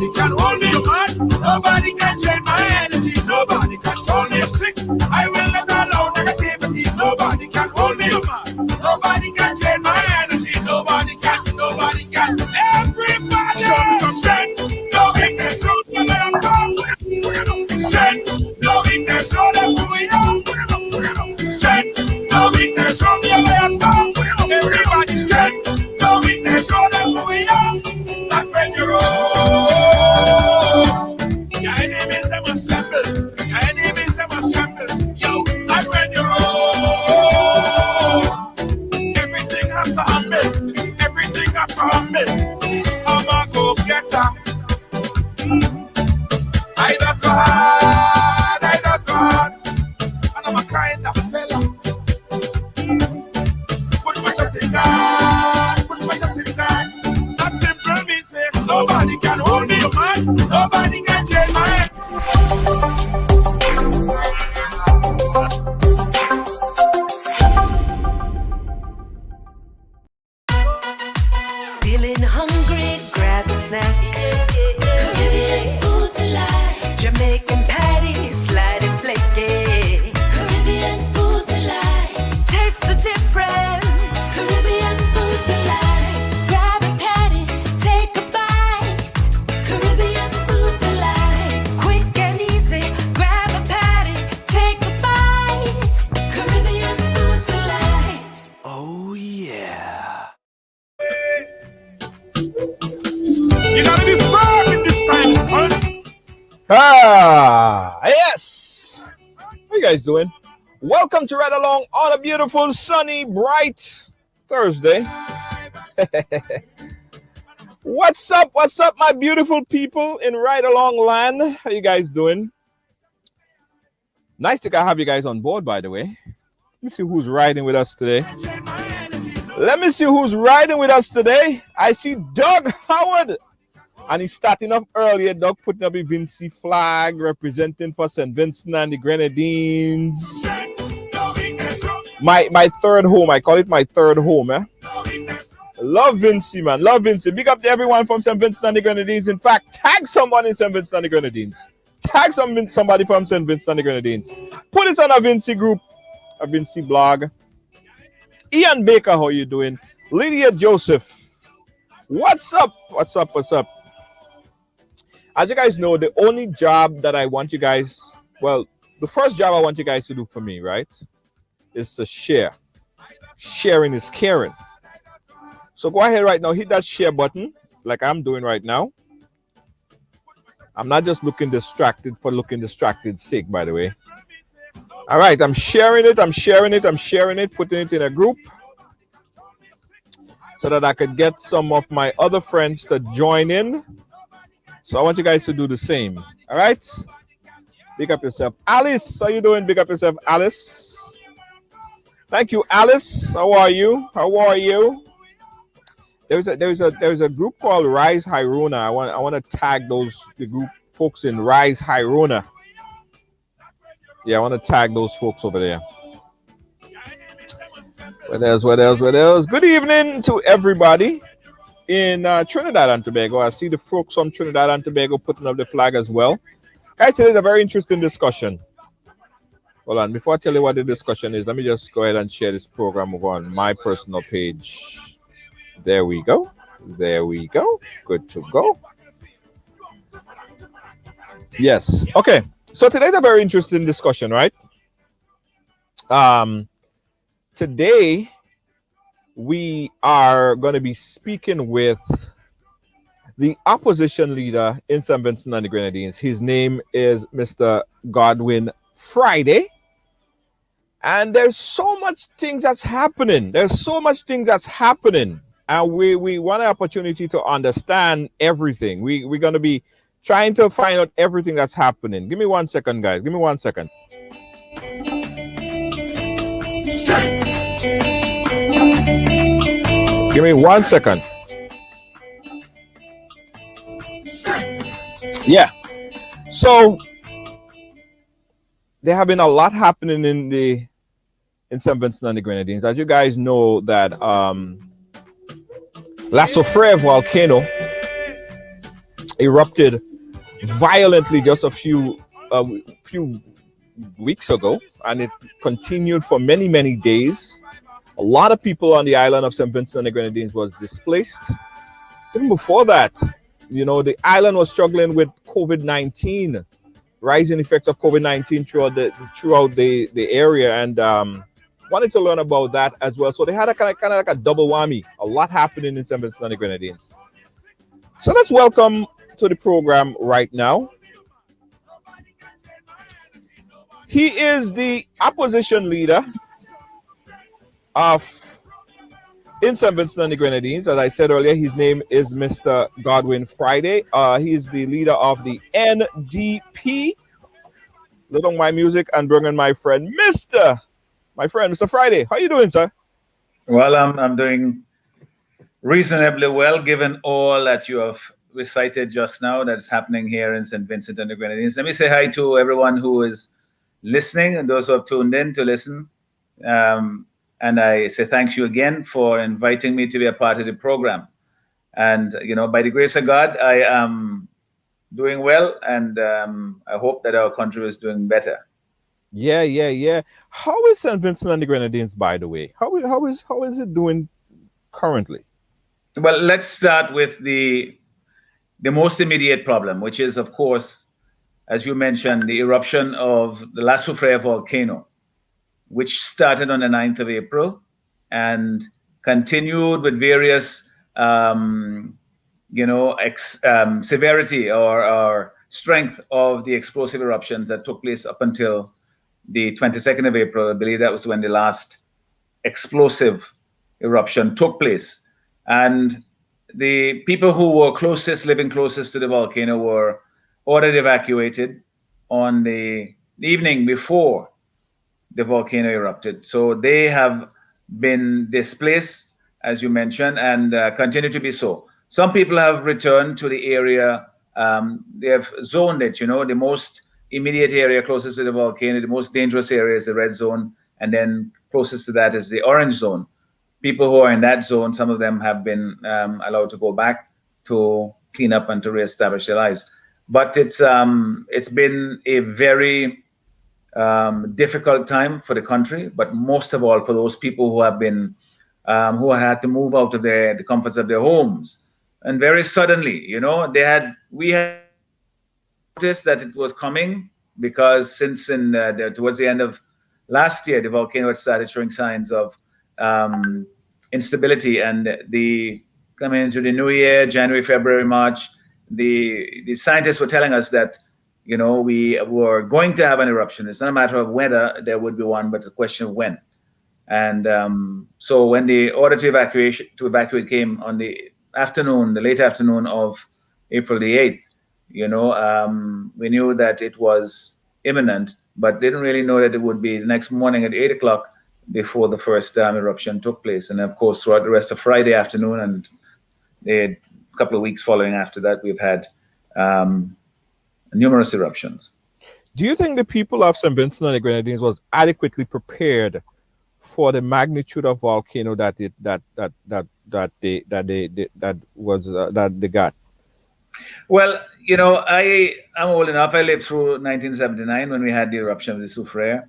Nobody can hold me, man. Nobody can change my energy. Nobody can turn me sick. I will not allow negativity. Nobody can hold me, man. Nobody can change my energy. Nobody can. Nobody can. Everybody show me some strength. No weakness, so that I'm gone. Strength. No weakness, so that we are. Strength. No weakness, so that I'm gone. Everybody strength. No weakness, so that we are. Not when you're old. Your enemies, they must tremble. Your enemies, they must tremble. Yo, not when you're old. Everything has to humble. Everything has to humble. I'm a go-getter. I just go hard. I just go hard. And I'm a kind of fella. Put my trust in God. Put my trust in God. That simple means say nobody can hold me, man. Nobody can change my head. Feeling hungry, grab a snack. Caribbean food delight. Jamaican patties, light and flaky. Caribbean food delight. Taste the difference. Caribbean food delight. Grab a patty, take a bite. Caribbean food delight. Quick and easy, grab a patty, take a bite. Caribbean food delight. Oh yeah. You gotta be firm in this time, son. Yes. How you guys doing? Welcome to Ride Along on a beautiful, sunny, bright Thursday. What's up? What's up, my beautiful people in Ride Along land? How you guys doing? Nice to have you guys on board, by the way. Let me see who's riding with us today. Let me see who's riding with us today. I see Doug Howard. And he's starting off earlier, Doug, putting up a Vincent flag representing for St. Vincent and the Grenadines. My third home. I call it my third home, eh? Love Vincent, man. Love Vincent. Big up to everyone from St. Vincent and the Grenadines. In fact, tag someone in St. Vincent and the Grenadines. Tag somebody from St. Vincent and the Grenadines. Put it on a Vincent group, a Vincent blog. Ian Baker, how you doing? Lydia Joseph. What's up? What's up? What's up? As you guys know, the only job that I want you guys, well, the first job I want you guys to do for me, right, is to share. Sharing is caring. So go ahead right now, hit that share button like I'm doing right now. I'm not just looking distracted for looking distracted's sake, by the way. All right, I'm sharing it, putting it in a group so that I could get some of my other friends to join in. So I want you guys to do the same. All right? Big up yourself. Alice, how you doing? Big up yourself, Alice. Thank you, Alice. How are you? How are you? There's a group called Rise Hirona. I want to tag the group folks in Rise Hirona. Yeah, I want to tag those folks over there. What else? Good evening to everybody in Trinidad and Tobago. I see the folks from Trinidad and Tobago putting up the flag as well. Guys, today's a very interesting discussion. Hold on, before I tell you what the discussion is, let me just go ahead and share this program over on my personal page. There we go. There we go. Good to go. Yes. Okay. So today's a very interesting discussion, right? Today we are going to be speaking with the opposition leader in St. Vincent and the Grenadines. His name is Mr. Godwin Friday. And there's so much things that's happening. And we want an opportunity to understand everything. We're going to be trying to find out everything that's happening. Give me 1 second, guys. Give me 1 second. Give me 1 second. Yeah. So there have been a lot happening in St. Vincent and the Grenadines. As you guys know that La Soufrière volcano erupted violently just a few weeks ago, and it continued for many days. A lot of people on the island of St. Vincent and the Grenadines was displaced. Even before that, the island was struggling with COVID-19, rising effects of COVID-19 throughout the area, and wanted to learn about that as well. So they had a kind of like a double whammy, a lot happening in St. Vincent and the Grenadines. So let's welcome to the program right now. He is the opposition leader of in St. Vincent and the Grenadines. As I said earlier, his name is Mr. Godwin Friday. He's the leader of the NDP. Let on my music and bring in my friend, Mr. Friday. How you doing, sir? Well, I'm doing reasonably well, given all that you have recited just now that's happening here in St. Vincent and the Grenadines. Let me say hi to everyone who is listening and those who have tuned in to listen. And I say thank you again for inviting me to be a part of the program. And, by the grace of God, I am doing well, and I hope that our country is doing better. Yeah. How is St. Vincent and the Grenadines, by the way? How is it doing currently? Well, let's start with the most immediate problem, which is, of course, as you mentioned, the eruption of the La Soufrière volcano, which started on the 9th of April and continued with various, severity or strength of the explosive eruptions that took place up until the 22nd of April. I believe that was when the last explosive eruption took place. And the people who were living closest to the volcano were ordered evacuated on the evening before the volcano erupted. So they have been displaced, as you mentioned, and continue to be so. Some people have returned to the area. They have zoned it, the most immediate area closest to the volcano, the most dangerous area is the red zone, and then closest to that is the orange zone. People who are in that zone, some of them have been allowed to go back to clean up and to reestablish their lives. But it's been a very difficult time for the country, but most of all for those people who have been who had to move out of the comforts of their homes, and very suddenly, we had noticed that it was coming, because since towards the end of last year, the volcano had started showing signs of instability, and coming into the new year, January, February, March, the scientists were telling us that we were going to have an eruption. It's not a matter of whether there would be one, but a question of when. And so when the order to evacuate came on the late afternoon of April the 8th, we knew that it was imminent, but didn't really know that it would be the next morning at 8 o'clock before the first eruption took place. And of course, throughout the rest of Friday afternoon and a couple of weeks following after that, we've had numerous eruptions. Do you think the people of St. Vincent and the Grenadines was adequately prepared for the magnitude of volcano that they got? Well, I am old enough. I lived through 1979 when we had the eruption of the Soufrière.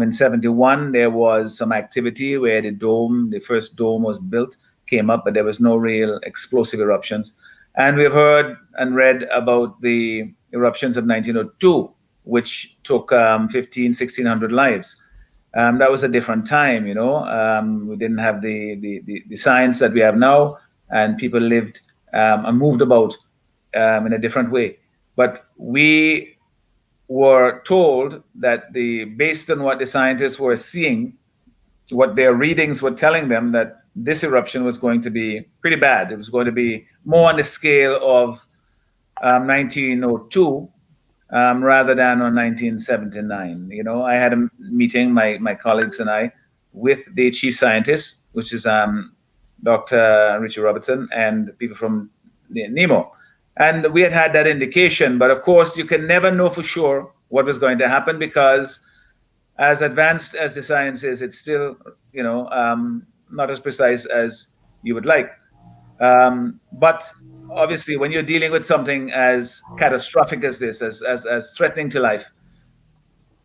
In 71, there was some activity where the first dome was built, came up, but there was no real explosive eruptions. And we've heard and read about the eruptions of 1902, which took 1,600 lives. That was a different time, we didn't have the science that we have now, and people lived and moved about in a different way. But we were told that based on what the scientists were seeing, what their readings were telling them, that this eruption was going to be pretty bad. It was going to be more on the scale of 1902 rather than on 1979. I had a meeting, my colleagues and I, with the chief scientist, which is Dr. Richard Robertson, and people from NEMO. And we had that indication, but of course you can never know for sure what was going to happen, because as advanced as the science is, it's still, not as precise as you would like. But obviously, when you're dealing with something as catastrophic as this, as threatening to life,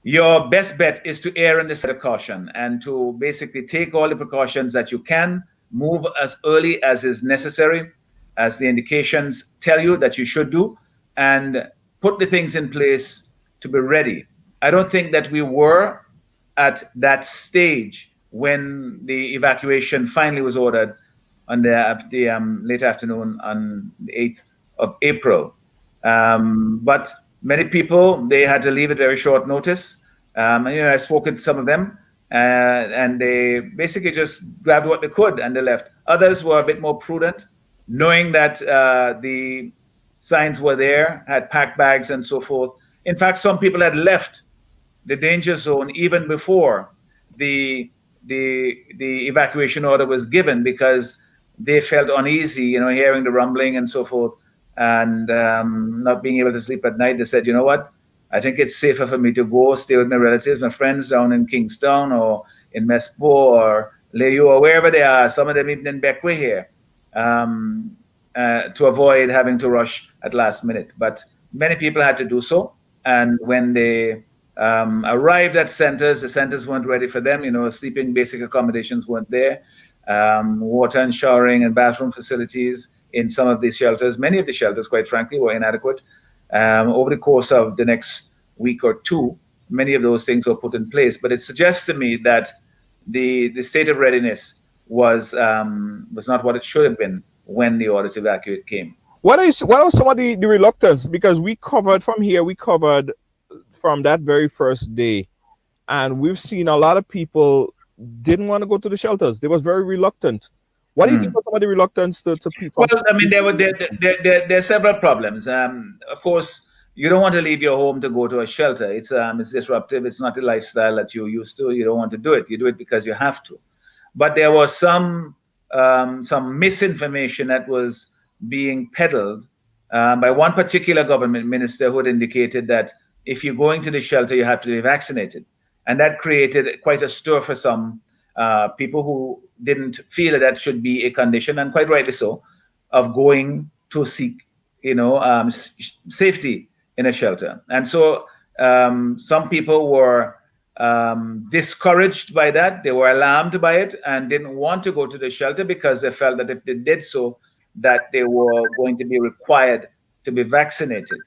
your best bet is to err on the side of caution and to basically take all the precautions that you can, move as early as is necessary, as the indications tell you that you should do, and put the things in place to be ready. I don't think that we were at that stage when the evacuation finally was ordered on the late afternoon on the 8th of April. But many people, they had to leave at very short notice. I've spoken to some of them, and they basically just grabbed what they could and they left. Others were a bit more prudent, knowing that the signs were there, had packed bags and so forth. In fact, some people had left the danger zone even before the evacuation order was given because they felt uneasy, hearing the rumbling and so forth, and not being able to sleep at night. They said, you know what? I think it's safer for me to go stay with my relatives, my friends down in Kingstown or in Mespo or Leyo or wherever they are. Some of them even in Beckway here, to avoid having to rush at last minute. But many people had to do so. And when they arrived at centers, the centers weren't ready for them. Sleeping basic accommodations weren't there. Water and showering and bathroom facilities in some of these shelters, many of the shelters, quite frankly, were inadequate. Over the course of the next week or two, many of those things were put in place. But it suggests to me that the state of readiness was not what it should have been when the order to evacuate came. What was some of the reluctance? Because we covered from that very first day, and we've seen a lot of people didn't want to go to the shelters. They was very reluctant. What do you think was some of the reluctance to people? Well, I mean, there are several problems. Of course, you don't want to leave your home to go to a shelter. It's disruptive. It's not the lifestyle that you're used to. You don't want to do it. You do it because you have to. But there was some misinformation that was being peddled by one particular government minister who had indicated that if you're going to the shelter, you have to be vaccinated. And that created quite a stir for some people who didn't feel that should be a condition, and quite rightly so, of going to seek, safety in a shelter. And so some people were discouraged by that. They were alarmed by it and didn't want to go to the shelter because they felt that if they did so, that they were going to be required to be vaccinated.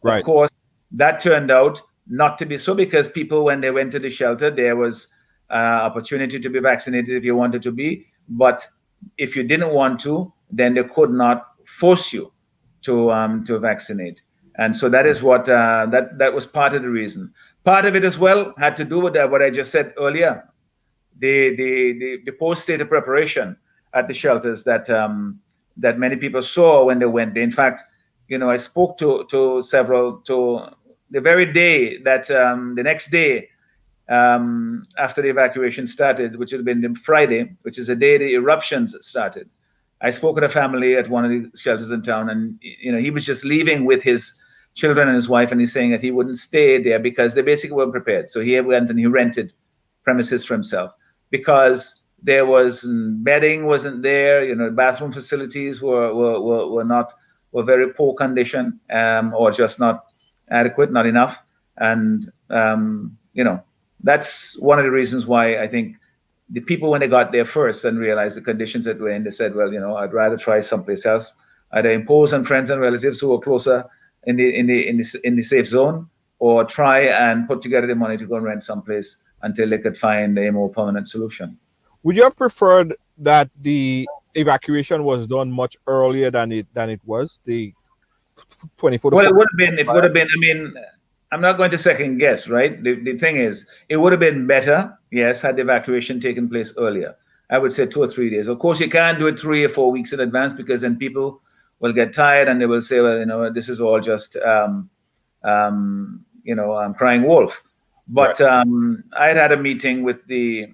Right. Of course, that turned out not to be so, because people, when they went to the shelter, there was opportunity to be vaccinated if you wanted to be. But if you didn't want to, then they could not force you to vaccinate. And so that is what that was part of the reason. Part of it as well had to do with what I just said earlier, the post state of preparation at the shelters that many people saw when they went there. In fact, I spoke to several the very day that the next day after the evacuation started, which would have been Friday, which is the day the eruptions started. I spoke with a family at one of the shelters in town, and he was just leaving with his children and his wife, and he's saying that he wouldn't stay there because they basically weren't prepared. So he went and he rented premises for himself because there was bedding wasn't there. Bathroom facilities were very poor condition, or just not adequate, not enough. And that's one of the reasons why I think the people, when they got there first and realized the conditions that were in, they said, well, I'd rather try someplace else, either impose on friends and relatives who were closer in the safe zone, or try and put together the money to go and rent someplace until they could find a more permanent solution. Would you have preferred that the evacuation was done much earlier than it was? The 24. Well, it would have been. I mean, I'm not going to second guess, right? The thing is, it would have been better, yes, had the evacuation taken place earlier. I would say 2 or 3 days. Of course, you can't do it 3 or 4 weeks in advance, because then people will get tired and they will say, well, this is all just, I'm crying wolf. But right. I had a meeting with the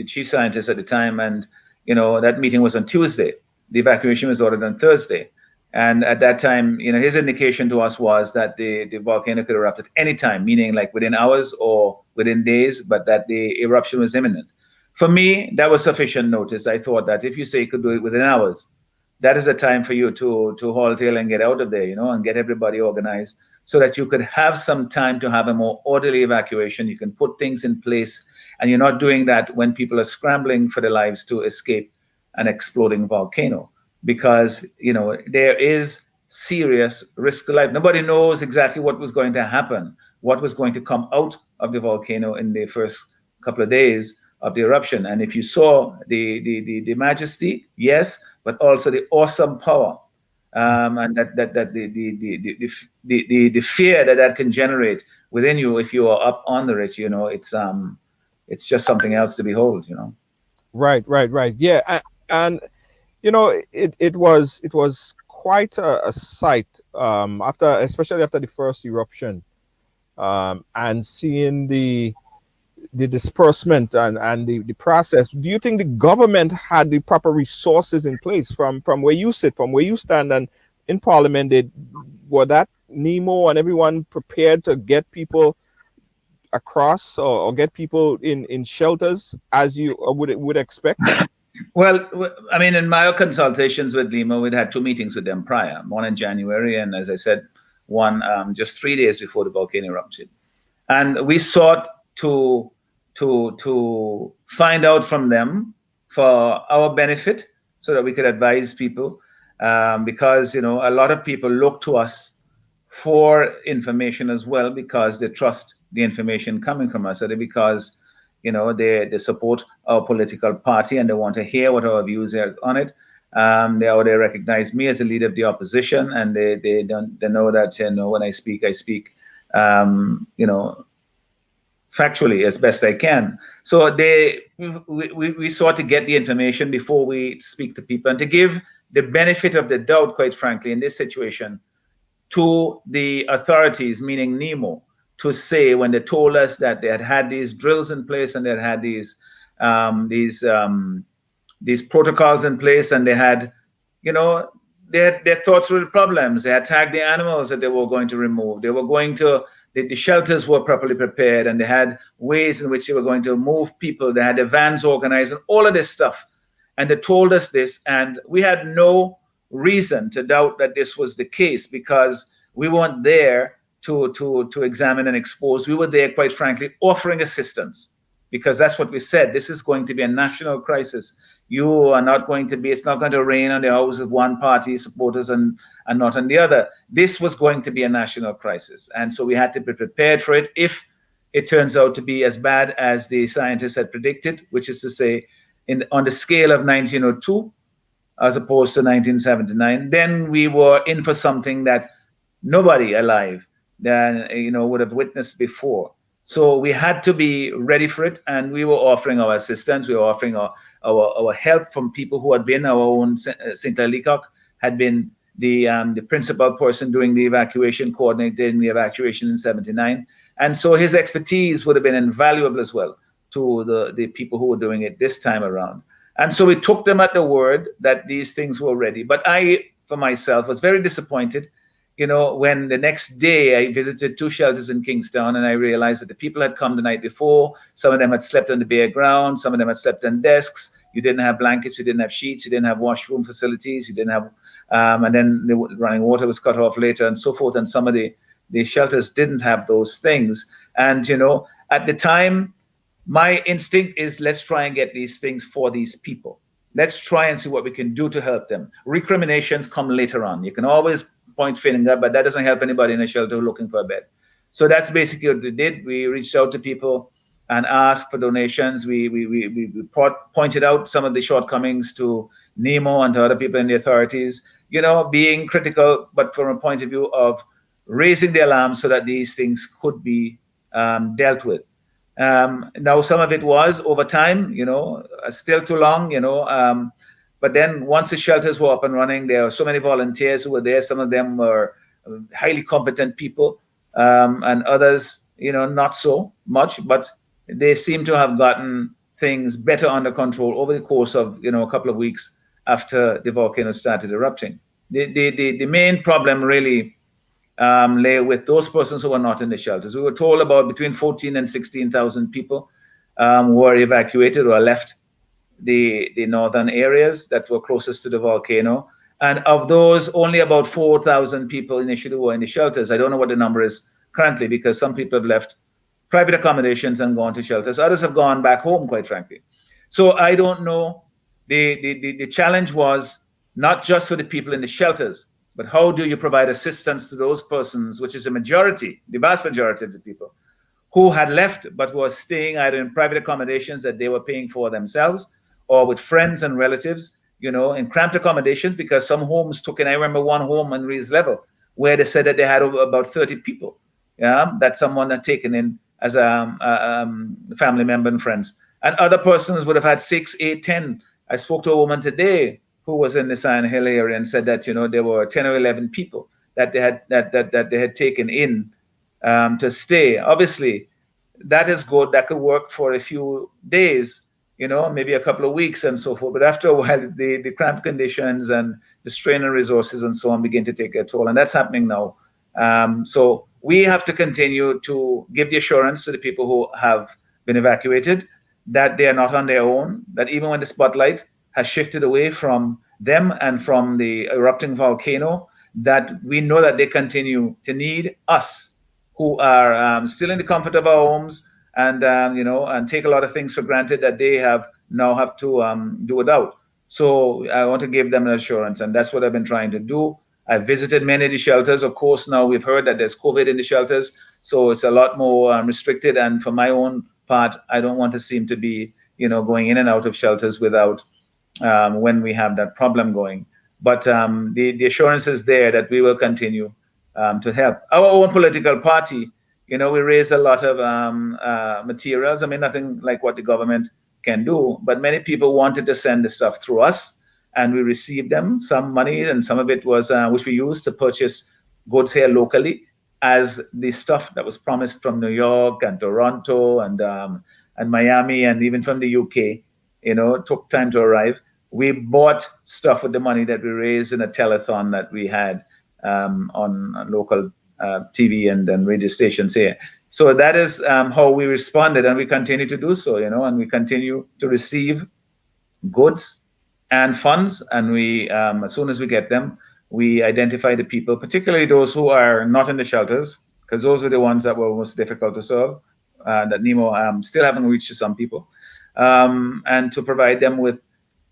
chief scientist at the time, and that meeting was on Tuesday. The evacuation was ordered on Thursday. And at that time, his indication to us was that the volcano could erupt at any time, meaning like within hours or within days, but that the eruption was imminent. For me, that was sufficient notice. I thought that if you say you could do it within hours, that is a time for you to haul tail and get out of there, and get everybody organized so that you could have some time to have a more orderly evacuation. You can put things in place, and you're not doing that when people are scrambling for their lives to escape an exploding volcano, because there is serious risk to life. Nobody knows exactly what was going to happen, what was going to come out of the volcano in the first couple of days of the eruption. And if you saw the majesty, yes, but also the awesome power, and that the fear that can generate within you if you are up on the ridge, it's just something else to behold. Right. Yeah, and it was quite a sight, especially after the first eruption, and seeing the disbursement and the process. Do you think the government had the proper resources in place from where you sit, from where you stand, and in Parliament? Were that NEMO and everyone prepared to get people across, or get people in shelters as you would expect? Well, I mean, in my consultations with NEMO, we'd had 2 meetings with them prior, one in January, and as I said, one just 3 days before the volcano eruption. And we sought to find out from them for our benefit so that we could advise people, because a lot of people look to us for information as well, because they trust the information coming from us, or because they support our political party and they want to hear what our views are on it. They recognize me as a leader of the opposition, and they know that when I speak factually as best I can. So we sought to get the information before we speak to people, and to give the benefit of the doubt, quite frankly, in this situation, to the authorities, meaning NEMO, to say when they told us that they had these drills in place and they had these protocols in place, and they had thought through the problems. They had tagged the animals that they were going to remove. They were going to the shelters were properly prepared, and they had ways in which they were going to move people. They had the vans organized and all of this stuff. And they told us this, and we had no reason to doubt that this was the case, because we weren't there to examine and expose. We were there, quite frankly, offering assistance, because that's what we said. This is going to be a national crisis. It's not going to rain on the house of one party supporters and not on the other. This was going to be a national crisis. And so we had to be prepared for it if it turns out to be as bad as the scientists had predicted, which is to say, on the scale of 1902, as opposed to 1979, then we were in for something that nobody alive would have witnessed before. So we had to be ready for it, and we were offering our assistance. We were offering our help from people who had been. Our own Sinclair Leacock had been the principal person doing the evacuation, coordinating the evacuation in '79, and so his expertise would have been invaluable as well to the people who were doing it this time around. And so we took them at the word that these things were ready. But I, for myself, was very disappointed when the next day I visited 2 shelters in Kingstown, and I realized that the people had come the night before. Some of them had slept on the bare ground. Some of them had slept on desks. You didn't have blankets. You didn't have sheets. You didn't have washroom facilities. You didn't have, and then the running water was cut off later and so forth. And some of the shelters didn't have those things. And, at the time, my instinct is, let's try and get these things for these people. Let's try and see what we can do to help them. Recriminations come later on. You can always point finger, but that doesn't help anybody in a shelter looking for a bed. So that's basically what we did. We reached out to people and asked for donations. We pointed out some of the shortcomings to NEMO and to other people in the authorities, being critical, but from a point of view of raising the alarm so that these things could be dealt with. Now, some of it was over time, still too long, but then once the shelters were up and running, there were so many volunteers who were there. Some of them were highly competent people, and others, not so much, but they seem to have gotten things better under control over the course of, a couple of weeks after the volcano started erupting. The main problem really lay with those persons who were not in the shelters. We were told about between 14 and 16,000 people were evacuated or left the northern areas that were closest to the volcano. And of those, only about 4,000 people initially were in the shelters. I don't know what the number is currently because some people have left private accommodations and gone to shelters. Others have gone back home, quite frankly. So I don't know. The challenge was not just for the people in the shelters, but how do you provide assistance to those persons, which is the majority, the vast majority of the people, who had left but were staying either in private accommodations that they were paying for themselves or with friends and relatives, in cramped accommodations, because some homes took in. I remember one home on Rees Level where they said that they had about 30 people, that someone had taken in as a family member and friends. And other persons would have had 6, 8, 10. I spoke to a woman today who was in the Sion Hill area and said that there were 10 or 11 people that they had taken in to stay. Obviously, that is good. That could work for a few days, maybe a couple of weeks and so forth. But after a while, the cramped conditions and the strain on resources and so on begin to take a toll. And that's happening now. So we have to continue to give the assurance to the people who have been evacuated that they are not on their own, that even when the spotlight has shifted away from them and from the erupting volcano, that we know that they continue to need us, who are still in the comfort of our homes and and take a lot of things for granted that they have to do without. So I want to give them an assurance, and that's what I've been trying to do. I visited many of the shelters. Of course, now we've heard that there's COVID in the shelters, so it's a lot more restricted. And for my own part, I don't want to seem to be, going in and out of shelters without when we have that problem going. But the assurance is there that we will continue to help. Our own political party, we raised a lot of materials. I mean, nothing like what the government can do, but many people wanted to send the stuff through us, and we received them, some money, and some of it was which we used to purchase goods here locally, as the stuff that was promised from New York and Toronto and Miami and even from the UK, took time to arrive. We bought stuff with the money that we raised in a telethon that we had on local TV and radio stations here. So that is how we responded, and we continue to do so, and we continue to receive goods and funds, and we, as soon as we get them, we identify the people, particularly those who are not in the shelters, because those are the ones that were most difficult to serve, that NEMO still haven't reached to some people, and to provide them with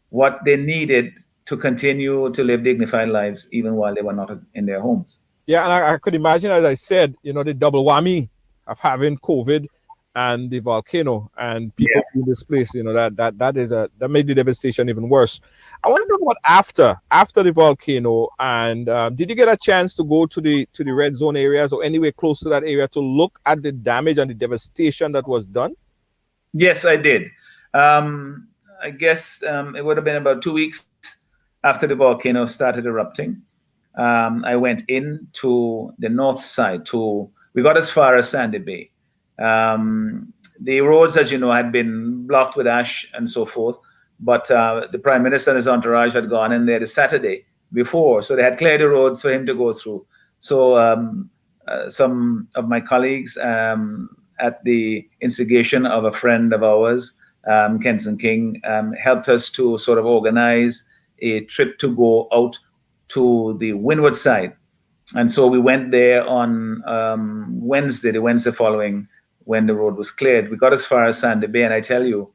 what they needed to continue to live dignified lives, even while they were not in their homes. Yeah, and I could imagine, as I said, the double whammy of having COVID and the volcano and people in this place, that made the devastation even worse. I want to talk about after the volcano, and did you get a chance to go to the red zone areas or anywhere close to that area to look at the damage and the devastation that was done? Yes, I did. I guess it would have been about 2 weeks after the volcano started erupting. I went into the north side we got as far as Sandy Bay. The roads, as you know, had been blocked with ash and so forth, but the Prime Minister and his entourage had gone in there the Saturday before, so they had cleared the roads for him to go through. So some of my colleagues, at the instigation of a friend of ours, Kenson King, helped us to sort of organize a trip to go out to the windward side. And so we went there on Wednesday, the Wednesday following, when the road was cleared. We got as far as Sandy Bay, and I tell you,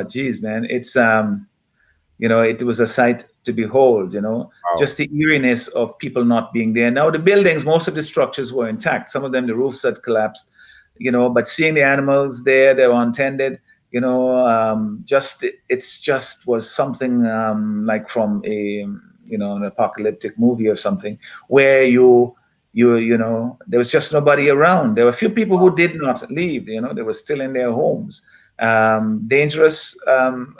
geez, man, it's it was a sight to behold. Wow. Just the eeriness of people not being there. Now the buildings, most of the structures were intact. Some of them, the roofs had collapsed. But seeing the animals there, they were untended. It's just was something like from an apocalyptic movie or something, where there was just nobody around. There were a few people who did not leave. They were still in their homes. Dangerous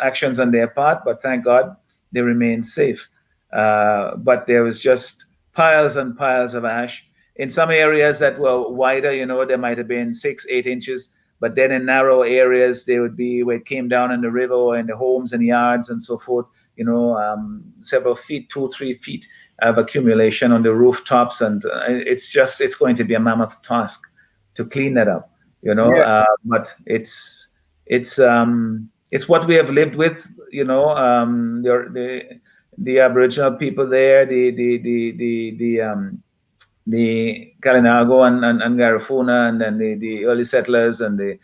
actions on their part, but thank God they remained safe. But there was just piles and piles of ash. In some areas that were wider, there might have been 6-8 inches. But then in narrow areas, they would be where it came down in the river or in the homes and yards and so forth, several feet, 2-3 feet of accumulation on the rooftops. And it's going to be a mammoth task to clean that up, but it's what we have lived with, the Aboriginal people there, the Kalinago and Garifuna, and then the early settlers and the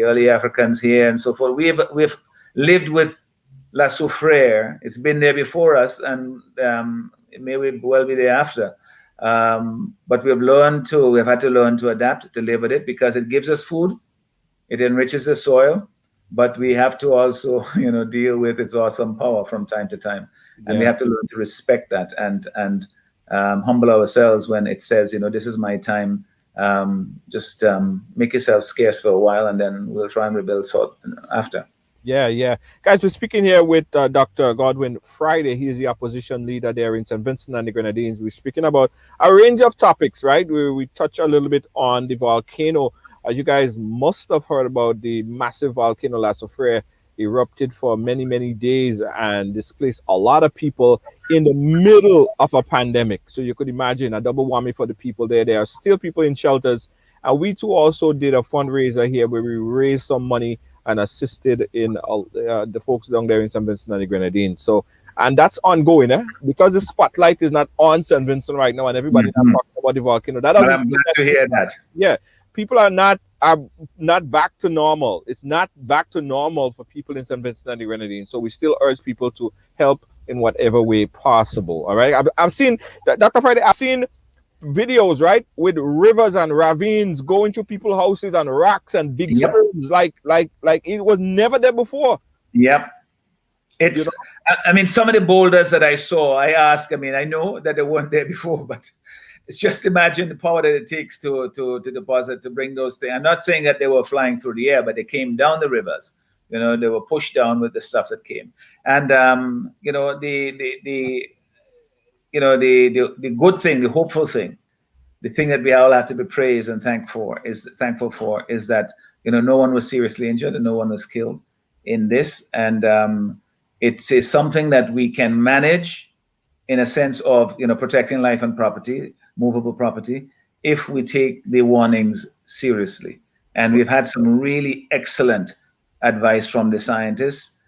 early Africans here and so forth. We've lived with La Soufrière. It's been there before us, and it may well be there after. But we've had to learn to adapt, to live with it, because it gives us food, it enriches the soil, but we have to also, deal with its awesome power from time to time, and we have to learn to respect that and humble ourselves when it says, this is my time. Just make yourself scarce for a while, and then we'll try and rebuild after. Yeah. Guys, we're speaking here with Dr. Godwin Friday. He is the opposition leader there in St. Vincent and the Grenadines. We're speaking about a range of topics, right? We touch a little bit on the volcano. As you guys must have heard about, the massive volcano La Soufrière erupted for many, many days and displaced a lot of people in the middle of a pandemic. So you could imagine a double whammy for the people there. There are still people in shelters. And we too also did a fundraiser here where we raised some money and assisted in the folks down there in St. Vincent and the Grenadines. So, and that's ongoing, because the spotlight is not on St. Vincent right now, and everybody's not talking about the volcano. I'm glad to hear that. Yeah, people are not back to normal. It's not back to normal for people in St. Vincent and the Grenadines. So we still urge people to help in whatever way possible. All right, I've seen Dr. Friday. I've seen videos, right, with rivers and ravines going to people's houses and rocks and big stones, like it was never there before. Yep. It's I mean, some of the boulders that I saw, I know that they weren't there before, but it's just imagine the power that it takes to deposit, to bring those things. I'm not saying that they were flying through the air, but they came down the rivers. They were pushed down with the stuff that came. And the good thing, the hopeful thing, the thing that we all have to be praised and thankful for is that no one was seriously injured and no one was killed in this, and it is something that we can manage in a sense of protecting life and property, movable property, if we take the warnings seriously. And we've had some really excellent advice from the scientists,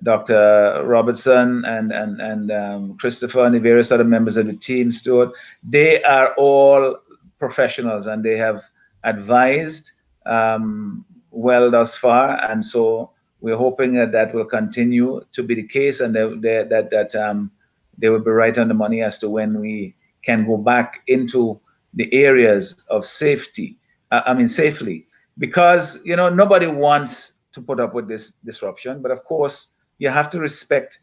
Dr. Robertson and Christopher and the various other members of the team, Stuart. They are all professionals and they have advised well thus far. And so we're hoping that will continue to be the case, and that they will be right on the money as to when we can go back into the areas of safety. Safely, because nobody wants to put up with this disruption, but of course you have to respect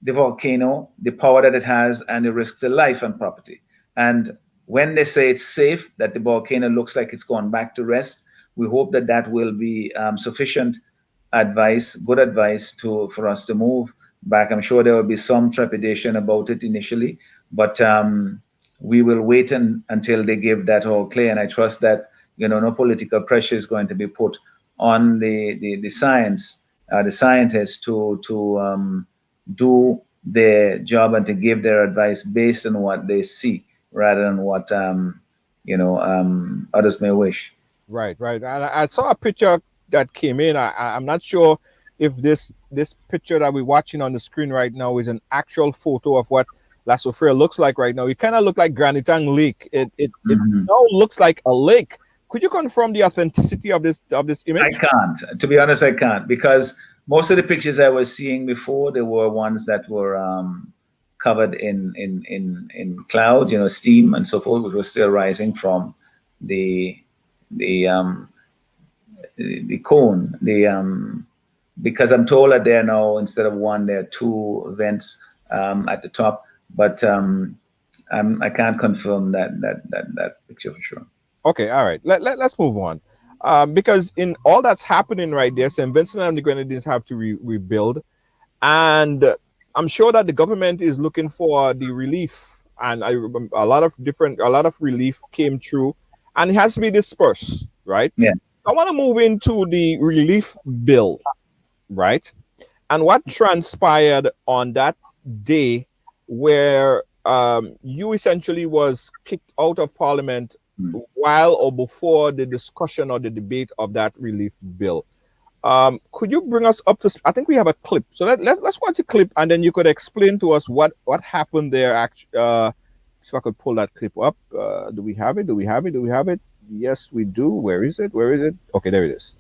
the volcano, the power that it has, and the risk to life and property. And when they say it's safe, that the volcano looks like it's gone back to rest, we hope that will be sufficient advice, good advice for us to move back. I'm sure there will be some trepidation about it initially, but we will wait until they give that all clear. And I trust that no political pressure is going to be put on the scientists to do their job and to give their advice based on what they see rather than what others may wish. Right. And I saw a picture that came in. I'm not sure if this picture that we're watching on the screen right now is an actual photo of what La Soufrière looks like right now. It kind of looks like Granitang Lake. It now looks like a lake. Could you confirm the authenticity of this image? I can't. To be honest, I can't, because most of the pictures I was seeing before, there were ones that were covered in cloud, steam and so forth, which was still rising from the cone. Because I'm told that there now, instead of one, there are two vents at the top, but I can't confirm that picture for sure. Okay, all right. Let's move on. Because in all that's happening right there, St. Vincent and the Grenadines have to rebuild. And I'm sure that the government is looking for the relief. And a lot of relief came through. And it has to be dispersed, right? Yeah. I want to move into the relief bill, right? And what transpired on that day where you essentially was kicked out of Parliament while or before the discussion or the debate of that relief bill. Could you bring us up to? I think we have a clip. So let's watch a clip, and then you could explain to us what happened there. So I could pull that clip up. Do we have it? Do we have it? Do we have it? Yes, we do. Where is it? Where is it? Okay, there it is.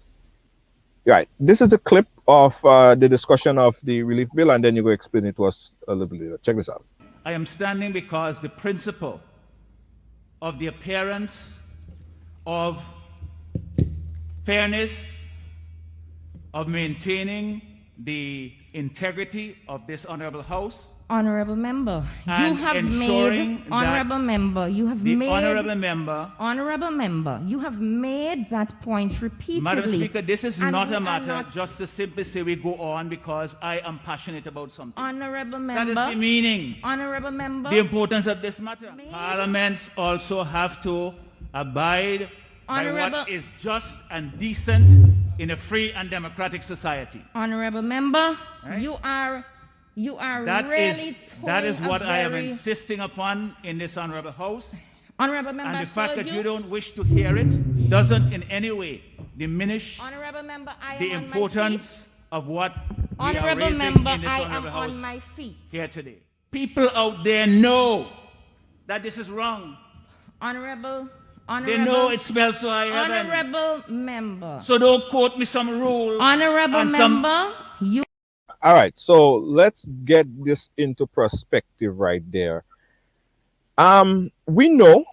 Right. This is a clip of the discussion of the relief bill, and then you go explain it to us a little bit later. Check this out. I am standing because the principle of the appearance of fairness, of maintaining the integrity of this honorable house. Honorable member, you And have ensuring made, honorable that member, you have The made, honorable member, you have made that point repeatedly. Madam Speaker, this is and not we a are matter not- just to simply say we go on because I am passionate about something. Honorable That is member, the meaning. honorable member, The importance of this matter. May- Parliaments also have to abide by Honorable- what is just and decent in a free and democratic society. honorable member, Right. you are That really is towing a what I am very- insisting upon in this honorable house. Honorable member, And the fact told that you don't wish to hear it doesn't in any way diminish honorable member, I the am on importance of what we are Honorable raising member, in this I am honorable house on my feet. here today. People out there know that this is wrong. Honorable, They know it smells so high heaven. honorable member, So don't quote me some rule. honorable and some- member, you. All right, so let's get this into perspective right there. We know,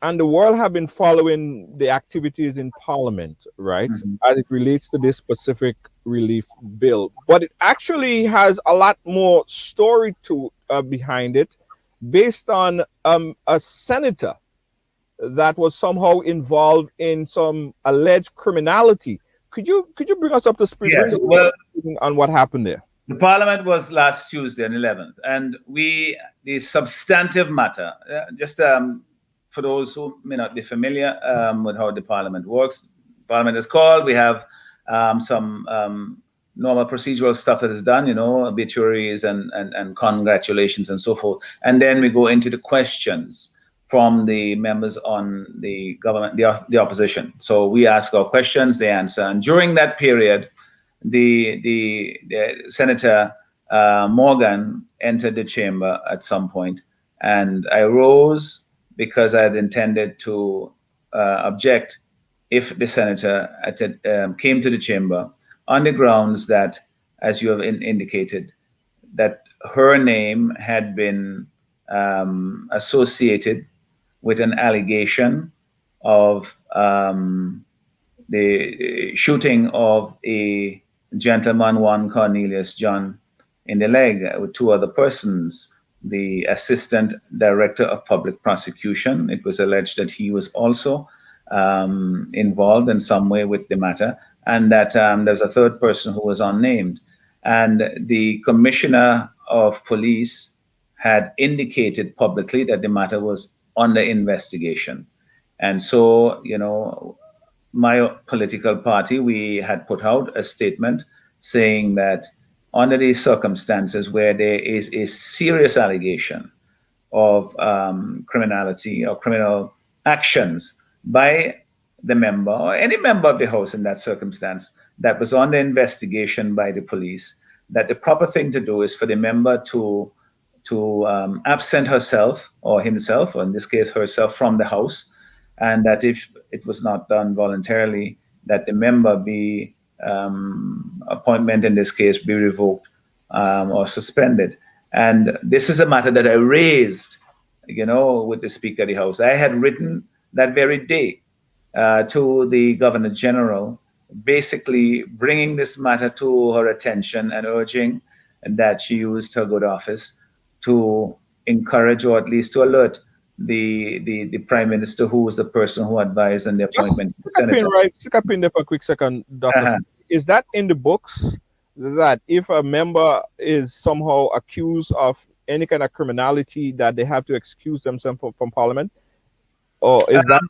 and the world have been following the activities in Parliament, right, as it relates to this specific relief bill. But it actually has a lot more story to behind it, based on a senator that was somehow involved in some alleged criminality. Could you bring us up to speed? Yes, well, on what happened there? the Parliament was last Tuesday, on 11th, and the substantive matter, just for those who may not be familiar with how the Parliament works, Parliament is called, we have some normal procedural stuff that is done, obituaries and congratulations and so forth. And then we go into the questions from the members on the government, the opposition. So we ask our questions, they answer. And during that period, the Senator Morgan entered the chamber at some point, and I rose because I had intended to object if the senator came to the chamber on the grounds that, as you have indicated, that her name had been associated with an allegation of the shooting of a gentleman, one Cornelius John, in the leg with two other persons, the Assistant Director of Public Prosecution. It was alleged that he was also involved in some way with the matter, and that there was a third person who was unnamed. And the Commissioner of Police had indicated publicly that the matter was under investigation. And so, my political party, we had put out a statement saying that under these circumstances where there is a serious allegation of criminality or criminal actions by the member or any member of the House in that circumstance that was under investigation by the police, that the proper thing to do is for the member to absent herself or himself, or in this case herself, from the House, and that if it was not done voluntarily, that the member be appointment in this case be revoked or suspended. And this is a matter that I raised, with the Speaker of the House. I had written that very day to the Governor General, basically bringing this matter to her attention and urging that she used her good office to encourage or at least to alert the Prime Minister, who was the person who advised on the appointment. Stick up in there for a quick second, Doctor. Is that in the books that if a member is somehow accused of any kind of criminality, that they have to excuse themselves from Parliament? Or is that?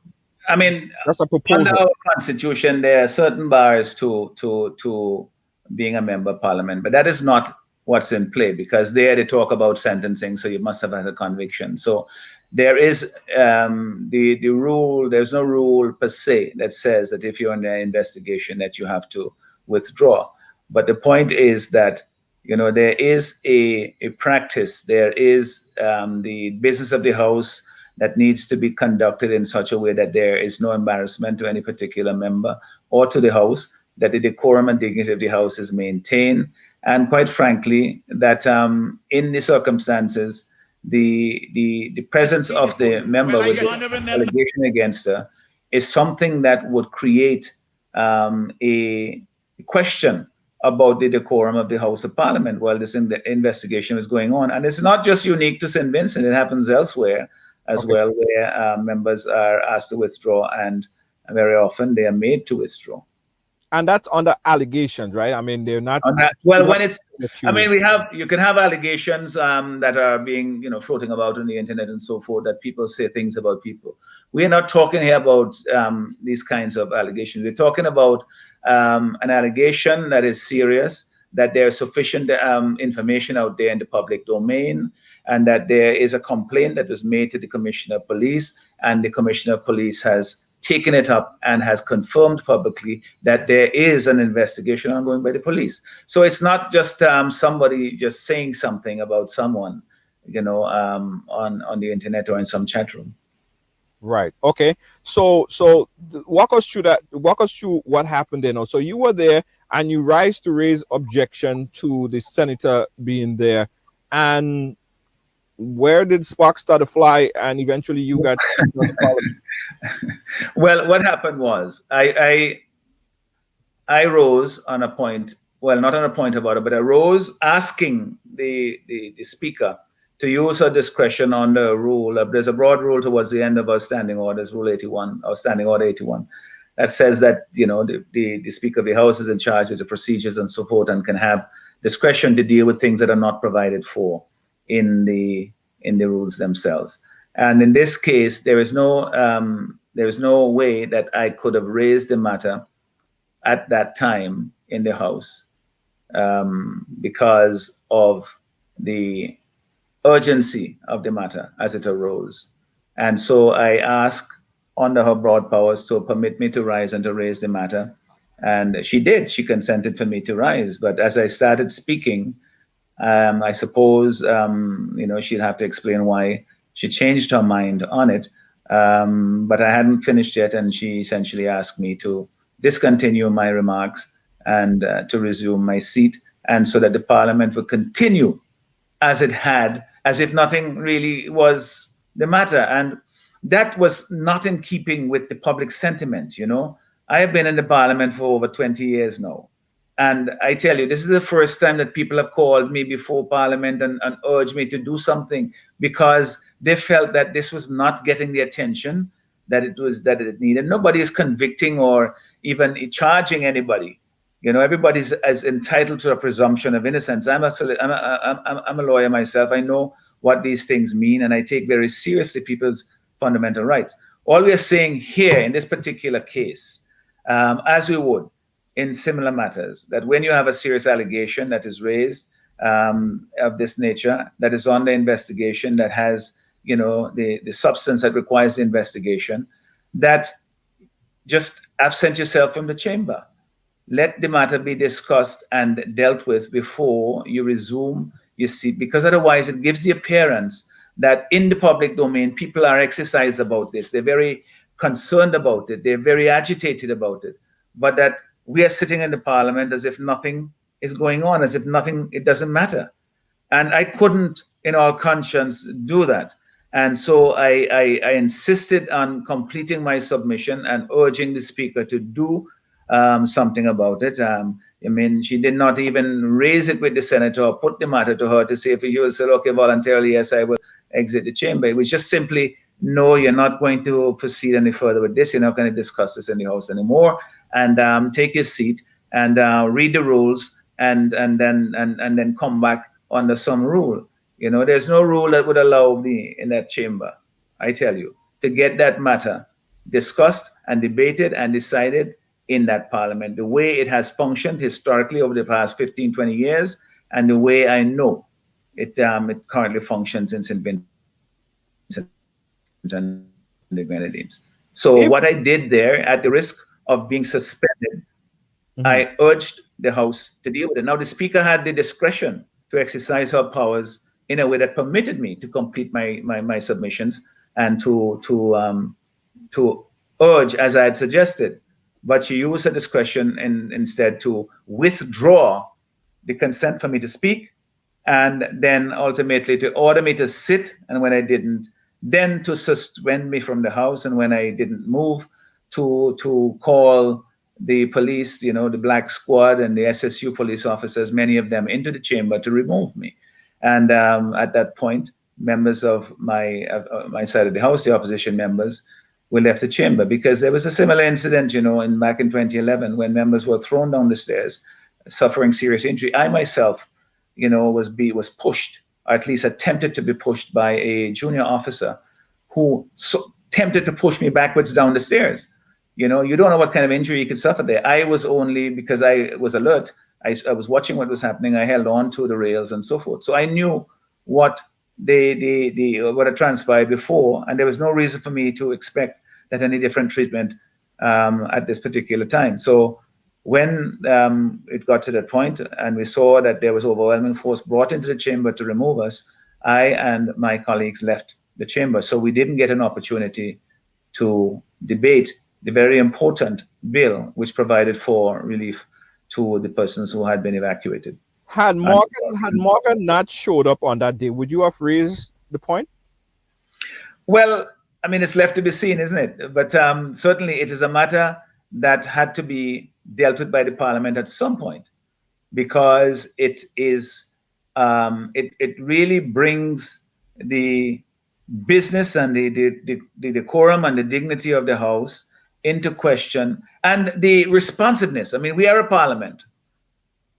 I mean, that's a proposal. Under our Constitution, there are certain bars to being a member of Parliament, but that is not what's in play, because there they talk about sentencing, so you must have had a conviction. So there is the rule. There's no rule per se that says that if you're under investigation that you have to withdraw. But the point is that, there is a practice, there is the business of the House that needs to be conducted in such a way that there is no embarrassment to any particular member or to the House, that the decorum and dignity of the House is maintained, and quite frankly, that in the circumstances, the presence of the member with the allegation against her is something that would create a question about the decorum of the House of Parliament while this investigation is going on. And it's not just unique to St. Vincent, it happens elsewhere as well, where members are asked to withdraw, and very often they are made to withdraw. And that's under allegations, right? I mean, they're not. Well, when it's, I mean, you can have allegations that are being, floating about on the internet and so forth, that people say things about people. We're not talking here about these kinds of allegations. We're talking about an allegation that is serious, that there's sufficient information out there in the public domain, and that there is a complaint that was made to the Commissioner of Police, and the Commissioner of Police has taken it up and has confirmed publicly that there is an investigation ongoing by the police. So it's not just somebody just saying something about someone, on the internet or in some chat room. Right. Okay. So walk us through that. Walk us through what happened then. So you were there and you rise to raise objection to the senator being there, and where did sparks start to fly, and eventually you got Well, what happened was I rose on a point, well, not on a point about it, but I rose asking the speaker to use her discretion on the rule. There's a broad rule towards the end of our standing orders, Rule 81, or Standing Order 81, that says that, the Speaker of the House is in charge of the procedures and so forth, and can have discretion to deal with things that are not provided for in the rules themselves. And in this case, there is no way that I could have raised the matter at that time in the House because of the urgency of the matter as it arose. And so I asked, under her broad powers, to permit me to rise and to raise the matter. And she did. She consented for me to rise. But as I started speaking, I suppose, she'll have to explain why she changed her mind on it. But I hadn't finished yet, and she essentially asked me to discontinue my remarks and to resume my seat, and so that the Parliament would continue as it had, as if nothing really was the matter. And that was not in keeping with the public sentiment. I have been in the Parliament for over 20 years now. And I tell you, this is the first time that people have called me before Parliament and urged me to do something, because they felt that this was not getting the attention that it needed. Nobody is convicting or even charging anybody. Everybody's as entitled to a presumption of innocence. I'm a lawyer myself. I know what these things mean, and I take very seriously people's fundamental rights. All we are saying here in this particular case, as we would in similar matters, that when you have a serious allegation that is raised of this nature, that is under investigation, that has, the substance that requires the investigation, that just absent yourself from the chamber. Let the matter be discussed and dealt with before you resume your seat, because otherwise it gives the appearance that in the public domain, people are exercised about this. They're very concerned about it. They're very agitated about it. But that we are sitting in the Parliament as if nothing is going on, as if it doesn't matter. And I couldn't, in all conscience, do that. And so I insisted on completing my submission and urging the Speaker to do something about it. She did not even raise it with the Senator or put the matter to her to say if you will say, okay, voluntarily, yes, I will exit the chamber. It was just simply, no, you're not going to proceed any further with this. You're not going to discuss this in the House anymore. And take your seat and read the rules and then come back under some rule. There's no rule that would allow me in that chamber, I tell you, to get that matter discussed and debated and decided in that Parliament, the way it has functioned historically over the past 15, 20 years, and the way I know it currently functions in St. Vincent and the Grenadines. So what I did there, at the risk of being suspended, I urged the House to deal with it. Now, the Speaker had the discretion to exercise her powers in a way that permitted me to complete my submissions and to urge as I had suggested. But she used her discretion instead to withdraw the consent for me to speak, and then ultimately to order me to sit, and when I didn't, then to suspend me from the House, and when I didn't move, to call the police, the Black Squad and the SSU police officers, many of them, into the chamber to remove me. And at that point, members of my side of the House, the opposition members, we left the chamber because there was a similar incident, back in 2011 when members were thrown down the stairs, suffering serious injury. I myself, was pushed, or at least attempted to be pushed by a junior officer who attempted to push me backwards down the stairs. You don't know what kind of injury you could suffer there. I was only, because I was alert, I was watching what was happening. I held on to the rails and so forth. So I knew what what had transpired before, and there was no reason for me to expect that any different treatment at this particular time. So when it got to that point and we saw that there was overwhelming force brought into the chamber to remove us, I and my colleagues left the chamber. So we didn't get an opportunity to debate the very important bill which provided for relief to the persons who had been evacuated. Had Morgan not showed up on that day, would you have raised the point? Well, I mean, it's left to be seen, isn't it? But certainly it is a matter that had to be dealt with by the Parliament at some point, because it is it really brings the business and the decorum and the dignity of the House into question, and the responsiveness. I mean, we are a Parliament.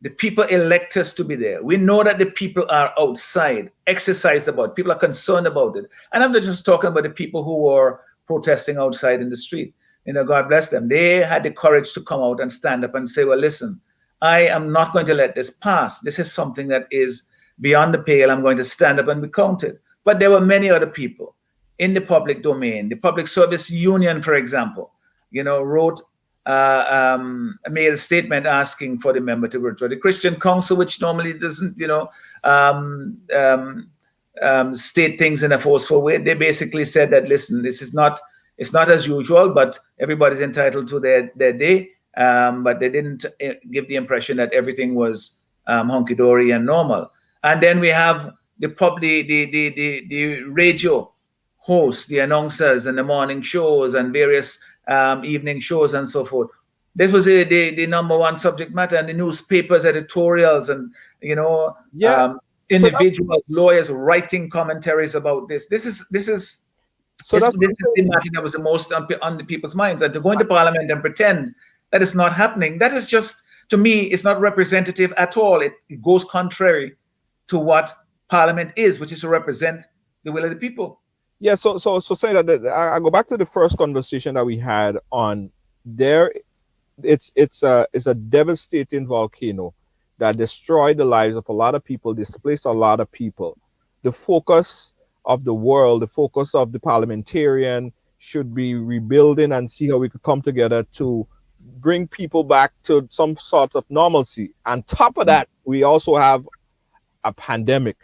The people elect us to be there. We know that the people are outside, exercised about. People are concerned about it. And I'm not just talking about the people who were protesting outside in the street. God bless them. They had the courage to come out and stand up and say, well, listen, I am not going to let this pass. This is something that is beyond the pale. I'm going to stand up and be counted. But there were many other people in the public domain. The Public Service Union, for example, wrote made a statement asking for the member to withdraw. The Christian Council, which normally doesn't, state things in a forceful way, they basically said that, listen, it's not as usual, but everybody's entitled to their day. But they didn't give the impression that everything was hunky-dory and normal. And then we have the radio hosts, the announcers, and the morning shows and various evening shows and so forth. This was the number one subject matter, and the newspapers, editorials, and individuals, lawyers writing commentaries about this. This is the matter that was the most on the people's minds. And to go into Parliament and pretend that it's not happening, that is just, to me, it's not representative at all. It goes contrary to what Parliament is, which is to represent the will of the people. Yeah, so say that I go back to the first conversation that we had on there. It's a devastating volcano that destroyed the lives of a lot of people, displaced a lot of people. The focus of the world, the focus of the parliamentarian should be rebuilding and see how we could come together to bring people back to some sort of normalcy. On top of that, we also have a pandemic.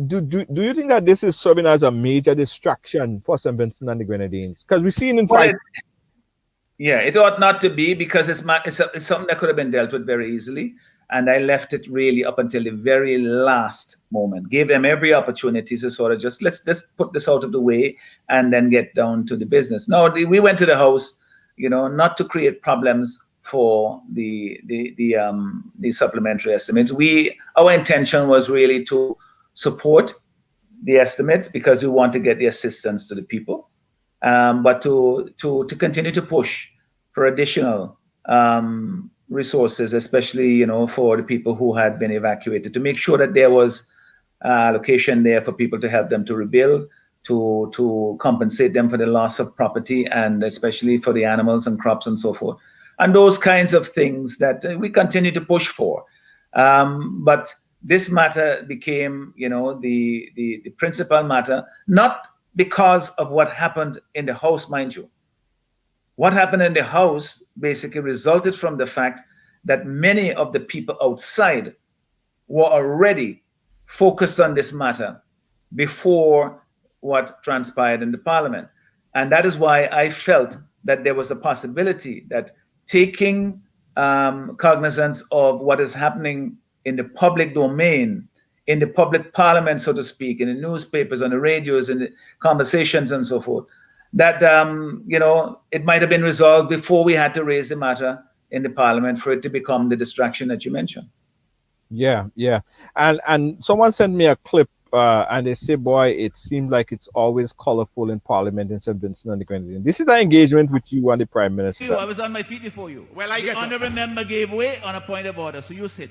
Do you think that this is serving as a major distraction for St. Vincent and the Grenadines? Because we've seen, in fact... Yeah, it ought not to be, because it's something that could have been dealt with very easily. And I left it really up until the very last moment. Gave them every opportunity to sort of let's put this out of the way and then get down to the business. No, we went to the House, not to create problems for the supplementary estimates. Our intention was really to support the estimates because we want to get the assistance to the people, but to continue to push for additional resources, especially for the people who had been evacuated, to make sure that there was allocation there for people to help them to rebuild, to compensate them for the loss of property, and especially for the animals and crops and so forth, and those kinds of things that we continue to push for. But this matter became, the principal matter, not because of what happened in the House, mind you. What happened in the House basically resulted from the fact that many of the people outside were already focused on this matter before what transpired in the parliament. And that is why I felt that there was a possibility that taking cognizance of what is happening in the public domain, in the public parliament, so to speak, in the newspapers, on the radios, in the conversations and so forth, that, it might have been resolved before we had to raise the matter in the parliament for it to become the distraction that you mentioned. Yeah, yeah. And someone sent me a clip and they say, boy, it seemed like it's always colorful in Parliament in St. Vincent and the Grenadines. This is an engagement with you and the Prime Minister. I was on my feet before you. Well, I the get honourable member gave way on a point of order, so you sit.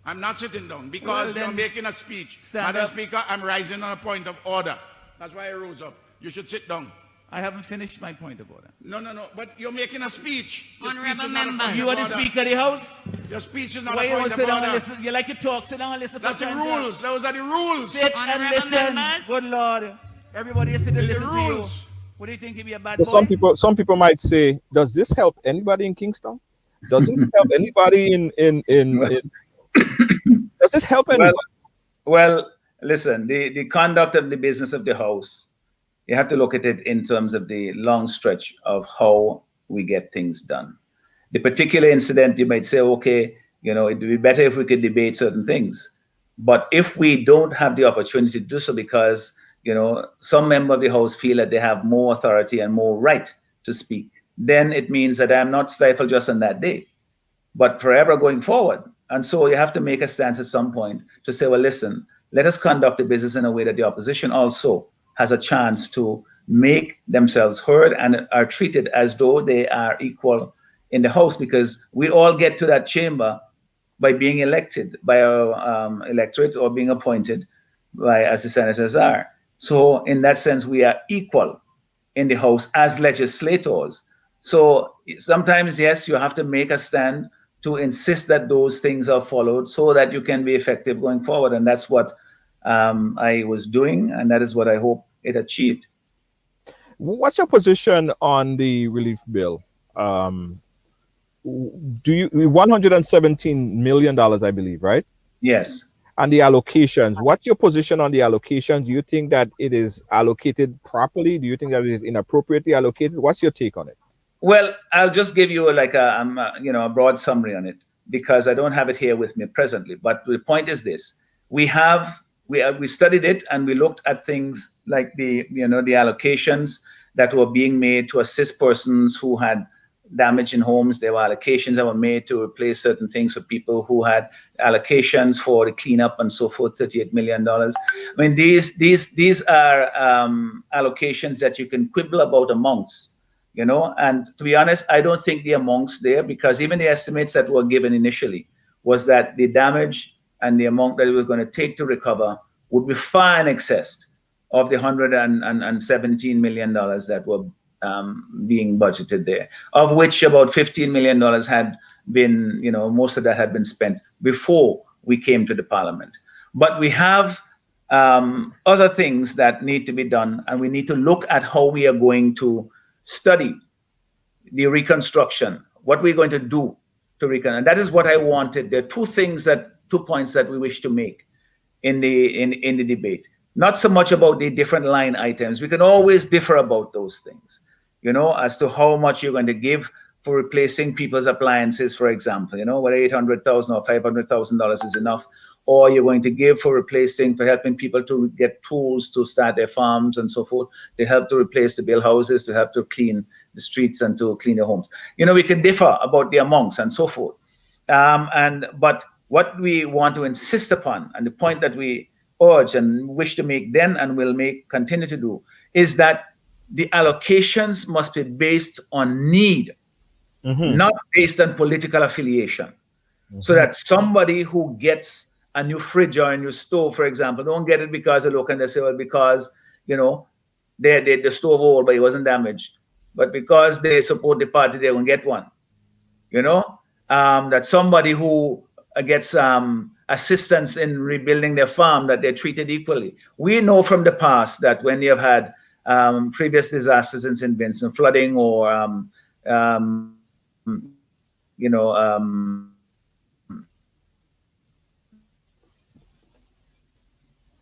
I'm not sitting down because Well, you're making a speech. stand Madam up. Speaker, I'm rising on a point of order. That's why I rose up. You should sit down. I haven't finished my point of order. No. But you're making a speech. Your Honourable speech is not a member. point You of are the order. Speaker of the House? Your speech is not Why a you point want to of sit down and order. listen? You like to talk, sit down and listen. That's for the time, sir. rules. Those are the rules. Sit and Honourable listen. members. Good Lord. Everybody is sitting and The listen to you. rules. What do you think? He'd be a bad So boy? some people might say, does this help anybody in Kingston? Does it help anybody in does this help anybody? Well, listen, the conduct of the business of the House, you have to look at it in terms of the long stretch of how we get things done. The particular incident, you might say, okay, it would be better if we could debate certain things. But if we don't have the opportunity to do so because, some member of the House feel that they have more authority and more right to speak, then it means that I'm not stifled just on that day, but forever going forward. And so you have to make a stance at some point to say, well, listen, let us conduct the business in a way that the opposition also has a chance to make themselves heard and are treated as though they are equal in the House, because we all get to that chamber by being elected by our electorate or being appointed by, as the senators are. So in that sense, we are equal in the House as legislators. So sometimes, yes, you have to make a stand to insist that those things are followed so that you can be effective going forward. And that's what I was doing, and that is what I hope it achieved. What's your position on the relief bill? Do you $117 million, I believe, right? Yes. And the allocations. What's your position on the allocations? Do you think that it is allocated properly? Do you think that it is inappropriately allocated? What's your take on it? Well, I'll just give you a broad summary on it because I don't have it here with me presently. But the point is this: we studied it and we looked at things like the allocations that were being made to assist persons who had damage in homes. There were allocations that were made to replace certain things for people who had allocations for the cleanup and so forth, $38 million. I mean, these are allocations that you can quibble about amounts, and to be honest, I don't think the amounts there, because even the estimates that were given initially was that the damage and the amount that it was going to take to recover would be far in excess of the $117 million that were being budgeted there, of which about $15 million had been, most of that had been spent before we came to the parliament. But we have other things that need to be done, and we need to look at how we are going to study the reconstruction, what we're going to do to reconstruct. And that is what I wanted. There are 2 points that we wish to make in the debate. Not so much about the different line items. We can always differ about those things, as to how much you're going to give for replacing people's appliances, for example, whether $800,000 or $500,000 is enough, or you're going to give for helping people to get tools to start their farms and so forth, to help to build houses, to help to clean the streets and to clean their homes. We can differ about the amounts and so forth. But what we want to insist upon, and the point that we urge and wish to make then and will continue to do, is that the allocations must be based on need, not based on political affiliation. So that somebody who gets a new fridge or a new stove, for example, don't get it because they look and they say, well, because the stove old but it wasn't damaged, but because they support the party, they're going to get one. That somebody who gets assistance in rebuilding their farm, that they're treated equally. We know from the past that when you have had previous disasters in St. Vincent, flooding or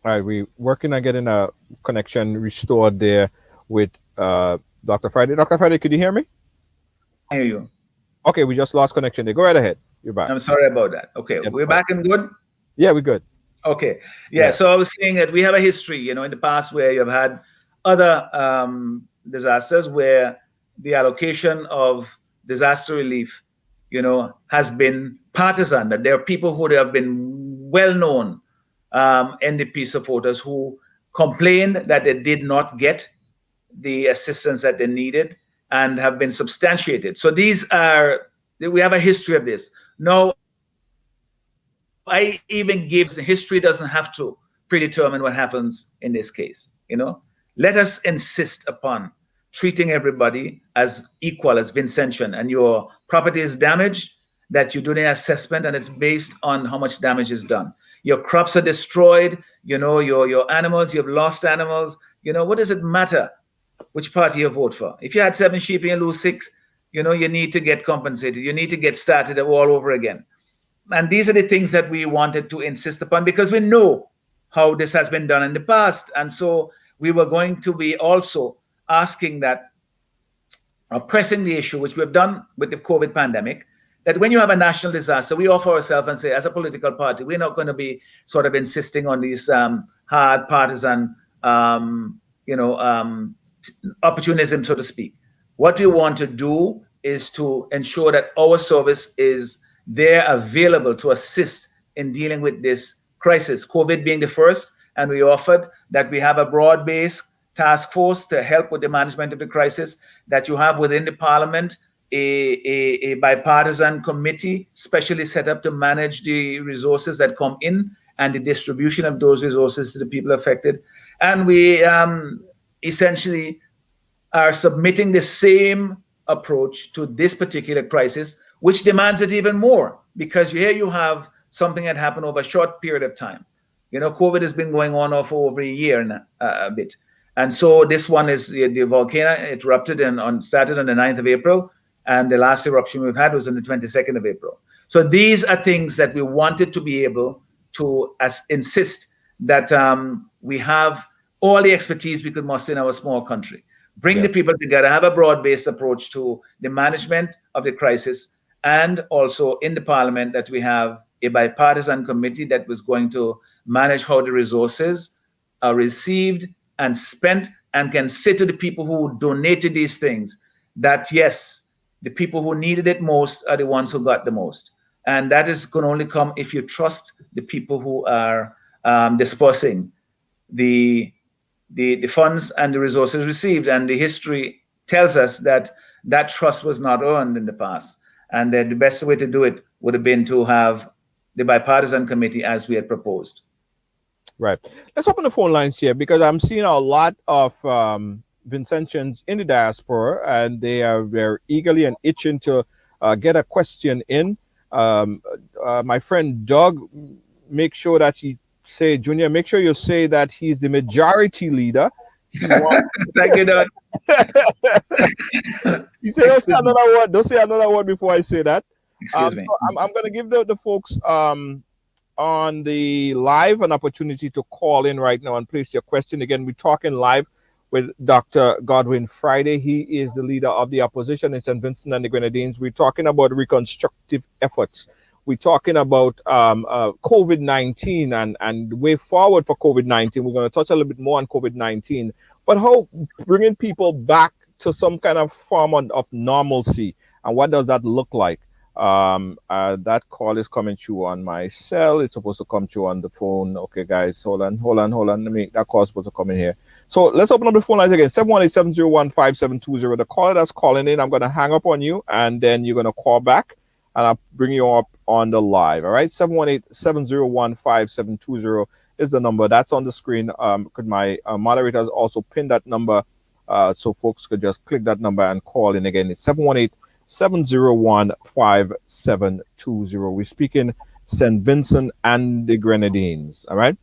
All right, we're working on getting a connection restored there with Dr. Friday. Dr. Friday, could you hear me? I hear you. Okay, we just lost connection there. Go right ahead. You're back. I'm sorry about that. Okay, Yeah, we're back and good. yeah, we're good. Okay. Yeah. Yeah. So I was saying that we have a history, in the past where you've had other disasters where the allocation of disaster relief, has been partisan, that there are people who have been well known NDP supporters who complained that they did not get the assistance that they needed and have been substantiated. So we have a history of this. Now, I even give history doesn't have to predetermine what happens in this case. Let us insist upon treating everybody as equal, as Vincentian, and your property is damaged, that you do the assessment and it's based on how much damage is done. Your crops are destroyed, your animals, you've lost animals. What does it matter which party you vote for? If you had 7 sheep and you lose 6, you need to get compensated. You need to get started all over again. And these are the things that we wanted to insist upon because we know how this has been done in the past. And so we were going to be also asking that, pressing the issue, which we've done with the COVID pandemic, that when you have a national disaster, we offer ourselves and say, as a political party, we're not going to be sort of insisting on these hard partisan, opportunism, so to speak. What we want to do is to ensure that our service is there available to assist in dealing with this crisis, COVID being the first, and we offered that we have a broad-based task force to help with the management of the crisis, that you have within the parliament a bipartisan committee specially set up to manage the resources that come in and the distribution of those resources to the people affected. And we essentially are submitting the same approach to this particular crisis, which demands it even more, because here you have something that happened over a short period of time. COVID has been going on for over a year and a bit. And so this one is the volcano. It erupted started on the 9th of April, and the last eruption we've had was on the 22nd of April. So these are things that we wanted to be able to insist that we have all the expertise we could muster in our small country. Bring the people together, have a broad-based approach to the management of the crisis, and also in the parliament that we have a bipartisan committee that was going to manage how the resources are received and spent, and can say to the people who donated these things that, yes, the people who needed it most are the ones who got the most. And that is going to only come if you trust the people who are dispersing the funds and the resources received. And the history tells us that that trust was not earned in the past. And that the best way to do it would have been to have the bipartisan committee as we had proposed. Right. Let's open the phone lines here, because I'm seeing a lot of Vincentians in the diaspora, and they are very eagerly and itching to get a question in. My friend Doug, make sure that you say, Junior, make sure you say that he's the majority leader. Thank you, Doug. He said, don't say another word. Don't say another word before I say that. Excuse me. So I'm going to give the folks on the live an opportunity to call in right now and place your question. Again, we're talking live with Dr. Godwin Friday. He is the leader of the opposition in St. Vincent and the Grenadines. We're talking about reconstructive efforts. We're talking about COVID-19 and the way forward for COVID-19. We're going to touch a little bit more on COVID-19, but how bringing people back to some kind of form of normalcy, and what does that look like? That call is coming through on my cell. It's supposed to come through on the phone. Okay, guys, hold on. That call is supposed to come in here. So let's open up the phone lines again. 718-701-5720. The caller that's calling in, I'm going to hang up on you, and then you're going to call back, and I'll bring you up on the live. All right, 718-701-5720 is the number that's on the screen. Could my moderators also pin that number so folks could just click that number and call in again? It's 718-701-5720. We're speaking St. Vincent and the Grenadines. All right.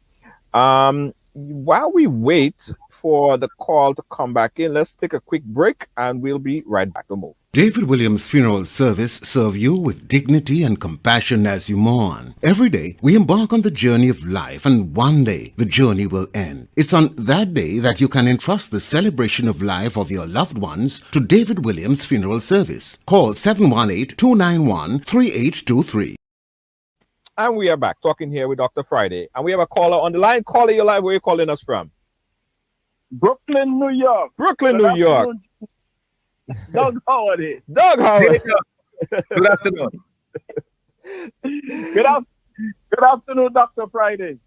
While we wait for the call to come back in, let's take a quick break, and we'll be right back to move. David Williams Funeral Service serve you with dignity and compassion as you mourn. Every day, we embark on the journey of life, and one day, the journey will end. It's on that day that you can entrust the celebration of life of your loved ones to David Williams Funeral Service. Call 718-291-3823. And we are back talking here with Dr. Friday. And we have a caller on the line. Caller, you're live. Where are you calling us from? Brooklyn, New York. Brooklyn, New York. Doug Howard. Doug Howard. Good afternoon. Good afternoon, Dr. Friday.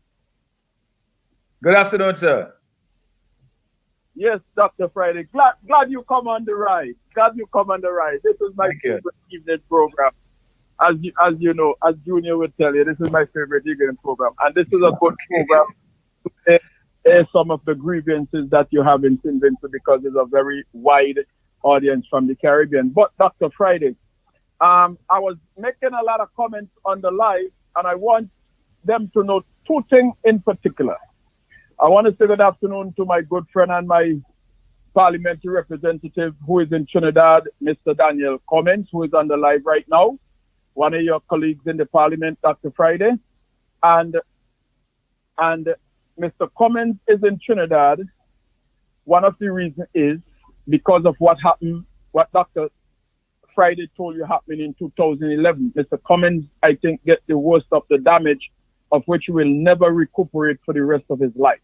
Good afternoon, sir. Yes, Dr. Friday. Glad you come on the ride. This is my favorite evening program. As you know, as Junior would tell you, this is my favorite evening program. And this is a good program to air some of the grievances that you have in St. Vincent, because it's a very wide audience from the Caribbean. But Dr. Friday, I was making a lot of comments on the live, and I want them to know two things in particular. I want to say good afternoon to my good friend and my parliamentary representative who is in Trinidad, Mr. Daniel Cummins, who is on the live right now, one of your colleagues in the parliament, Dr. Friday. And Mr. Cummins is in Trinidad. One of the reasons is because of what happened, what Dr. Friday told you happened in 2011. Mr. Cummins, I think, get the worst of the damage, of which he will never recuperate for the rest of his life.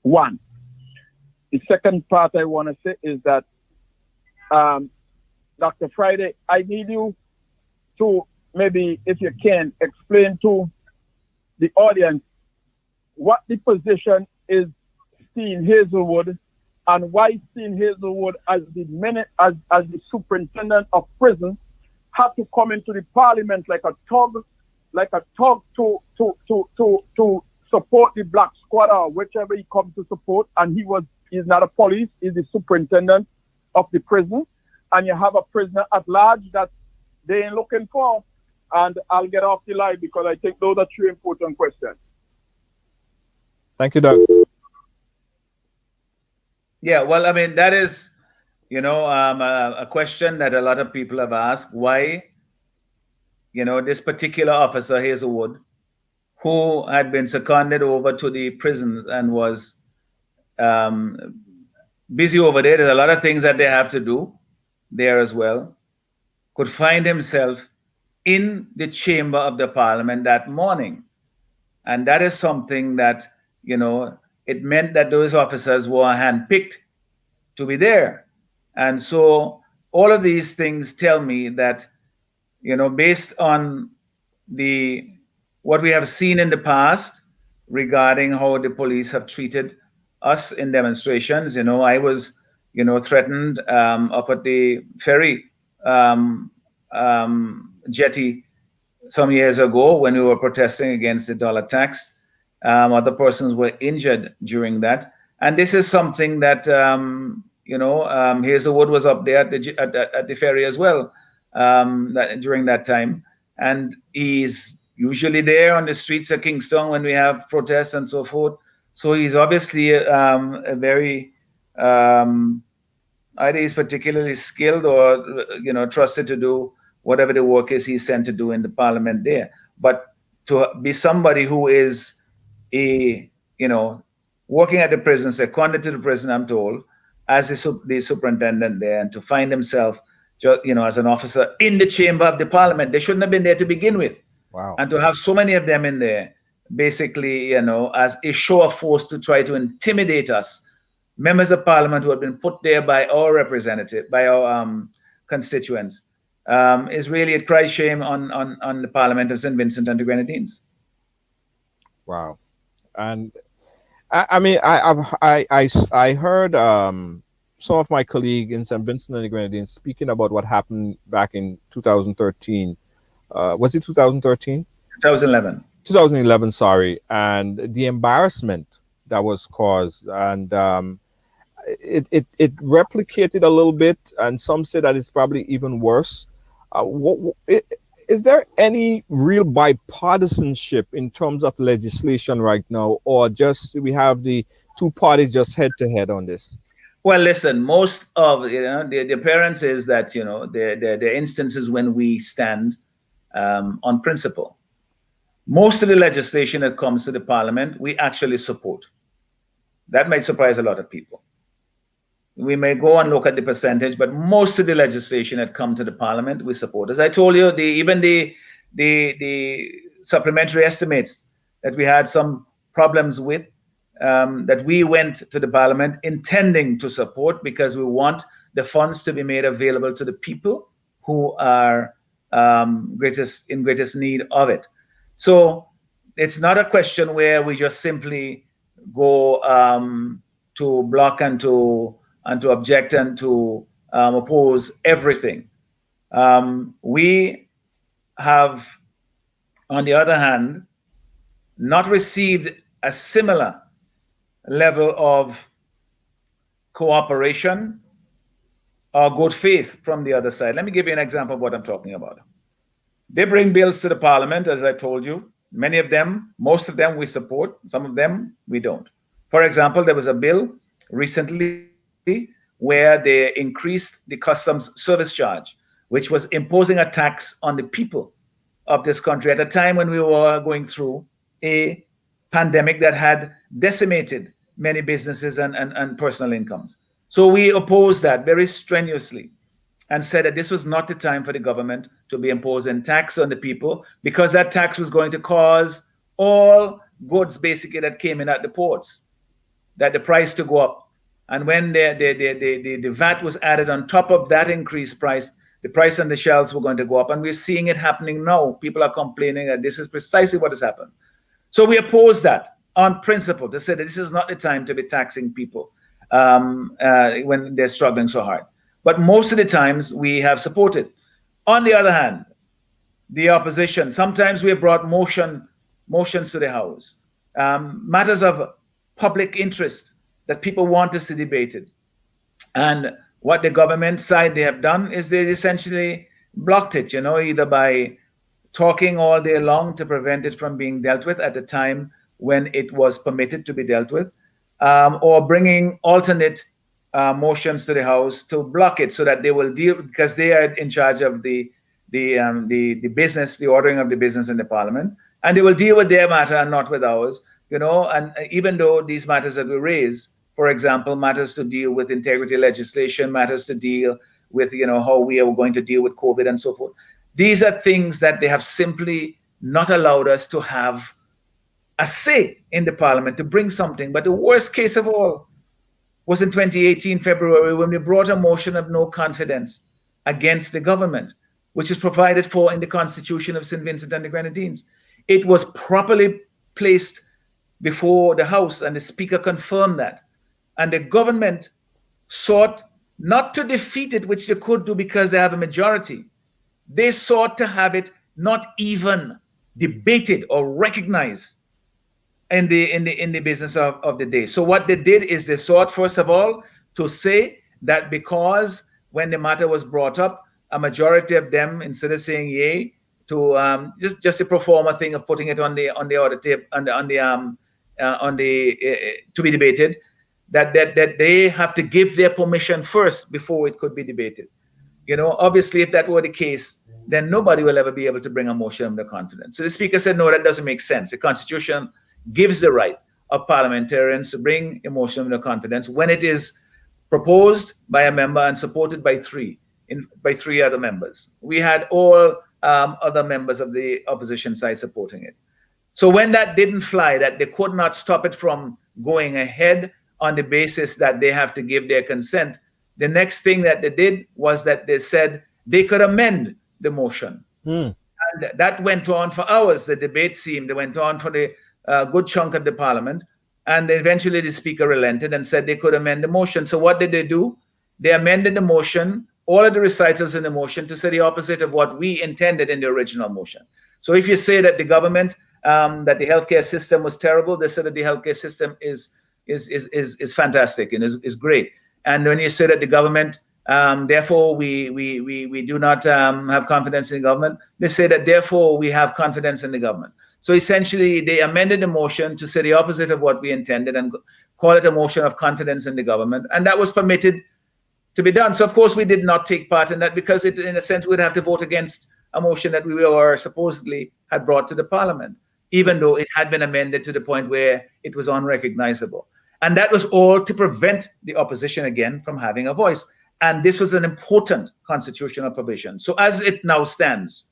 One. The second part I want to say is that, Dr. Friday, I need you to maybe, if you can, explain to the audience what the position is Steve Hazelwood, and why Steve Hazelwood, as the superintendent of prison, had to come into the parliament like a tug to support the Black Squad or whichever he comes to support. And he's not a police, he's the superintendent of the prison. And you have a prisoner at large that they ain't looking for. And I'll get off the line because I think those are two important questions. Thank you, Doug. Yeah, well, I mean, that is, a question that a lot of people have asked. Why, this particular officer, Hazelwood, who had been seconded over to the prisons and was busy over there. There's a lot of things that they have to do there as well. Could find himself in the chamber of the parliament that morning. And that is something that, it meant that those officers were handpicked to be there. And so all of these things tell me that, based on what we have seen in the past regarding how the police have treated us in demonstrations, I was, threatened up at the ferry jetty some years ago when we were protesting against the dollar tax. Other persons were injured during that. And this is something that, Hazelwood was up there at the ferry as well during that time. And he's usually there on the streets of Kingston when we have protests and so forth. So he's obviously a very, either he's particularly skilled or, trusted to do whatever the work is he's sent to do in the parliament there. But to be somebody who is working at the prison, seconded to the prison, I'm told, as the superintendent there, and to find himself, as an officer in the chamber of the parliament, they shouldn't have been there to begin with. Wow. And to have so many of them in there, basically, as a show of force to try to intimidate us, members of parliament who have been put there by our representative, by our constituents, is really a cry shame on the Parliament of St. Vincent and the Grenadines. Wow. And I mean, I heard some of my colleagues in St. Vincent and the Grenadines speaking about what happened back in 2013. Was it 2013? 2011. 2011, sorry. And the embarrassment that was caused. And it replicated a little bit. And some say that it's probably even worse. Is there any real bipartisanship in terms of legislation right now, or just we have the two parties just head to head on this? Well, listen, most of the appearance is that there are instances when we stand on principle. Most of the legislation that comes to the parliament, we actually support. That might surprise a lot of people. We may go and look at the percentage, but most of the legislation that come to the parliament, we support. As I told you, even the supplementary estimates that we had some problems with, that we went to the parliament intending to support, because we want the funds to be made available to the people who are in greatest need of it. So it's not a question where we just simply go to block and to object and to oppose everything. We have, on the other hand, not received a similar level of cooperation or good faith from the other side. Let me give you an example of what I'm talking about. They bring bills to the parliament, as I told you. Many of them, most of them we support, some of them we don't. For example, there was a bill recently where they increased the customs service charge, which was imposing a tax on the people of this country at a time when we were going through a pandemic that had decimated many businesses and personal incomes. So we opposed that very strenuously and said that this was not the time for the government to be imposing tax on the people, because that tax was going to cause all goods basically that came in at the ports, that the price to go up. And when the VAT was added on top of that increased price, the price on the shelves were going to go up. And we're seeing it happening now. People are complaining that this is precisely what has happened. So we oppose that on principle, to say that this is not the time to be taxing people when they're struggling so hard. But most of the times we have supported. On the other hand, the opposition, sometimes we have brought motions to the House, matters of public interest that people want to see debated. And what the government side they have done is they essentially blocked it, either by talking all day long to prevent it from being dealt with at the time when it was permitted to be dealt with, or bringing alternate motions to the House to block it so that they will deal, because they are in charge of the business, the ordering of the business in the parliament, and they will deal with their matter and not with ours, and even though these matters that we raise, for example, matters to deal with integrity legislation, matters to deal with, how we are going to deal with COVID and so forth. These are things that they have simply not allowed us to have a say in the parliament to bring something. But the worst case of all was in 2018, February, when we brought a motion of no confidence against the government, which is provided for in the Constitution of St. Vincent and the Grenadines. It was properly placed before the House, and the Speaker confirmed that. And the government sought not to defeat it, which they could do because they have a majority. They sought to have it not even debated or recognized in the business of the day. So what they did is they sought, first of all, to say that because when the matter was brought up, a majority of them, instead of saying yay to just a pro forma thing of putting it on the order tape to be debated, that they have to give their permission first before it could be debated. Obviously, if that were the case, then nobody will ever be able to bring a motion of no confidence. So the Speaker said, no, that doesn't make sense. The Constitution gives the right of parliamentarians to bring a motion of no confidence when it is proposed by a member and supported by three other members. We had all other members of the opposition side supporting it. So when that didn't fly, that they could not stop it from going ahead on the basis that they have to give their consent, the next thing that they did was that they said they could amend the motion. And that went on for hours. The debate went on for the good chunk of the parliament. And eventually the Speaker relented and said they could amend the motion. So what did they do? They amended the motion, all of the recitals in the motion, to say the opposite of what we intended in the original motion. So if you say that the government, that the healthcare system was terrible, they said that the healthcare system is fantastic and is great. And when you say that the government, therefore we do not have confidence in the government, they say that therefore we have confidence in the government. So essentially they amended the motion to say the opposite of what we intended and call it a motion of confidence in the government, and that was permitted to be done. So of course we did not take part in that because it, in a sense, we'd have to vote against a motion that we were supposedly had brought to the parliament, even though it had been amended to the point where it was unrecognizable. And that was all to prevent the opposition again from having a voice. And this was an important constitutional provision. So as it now stands,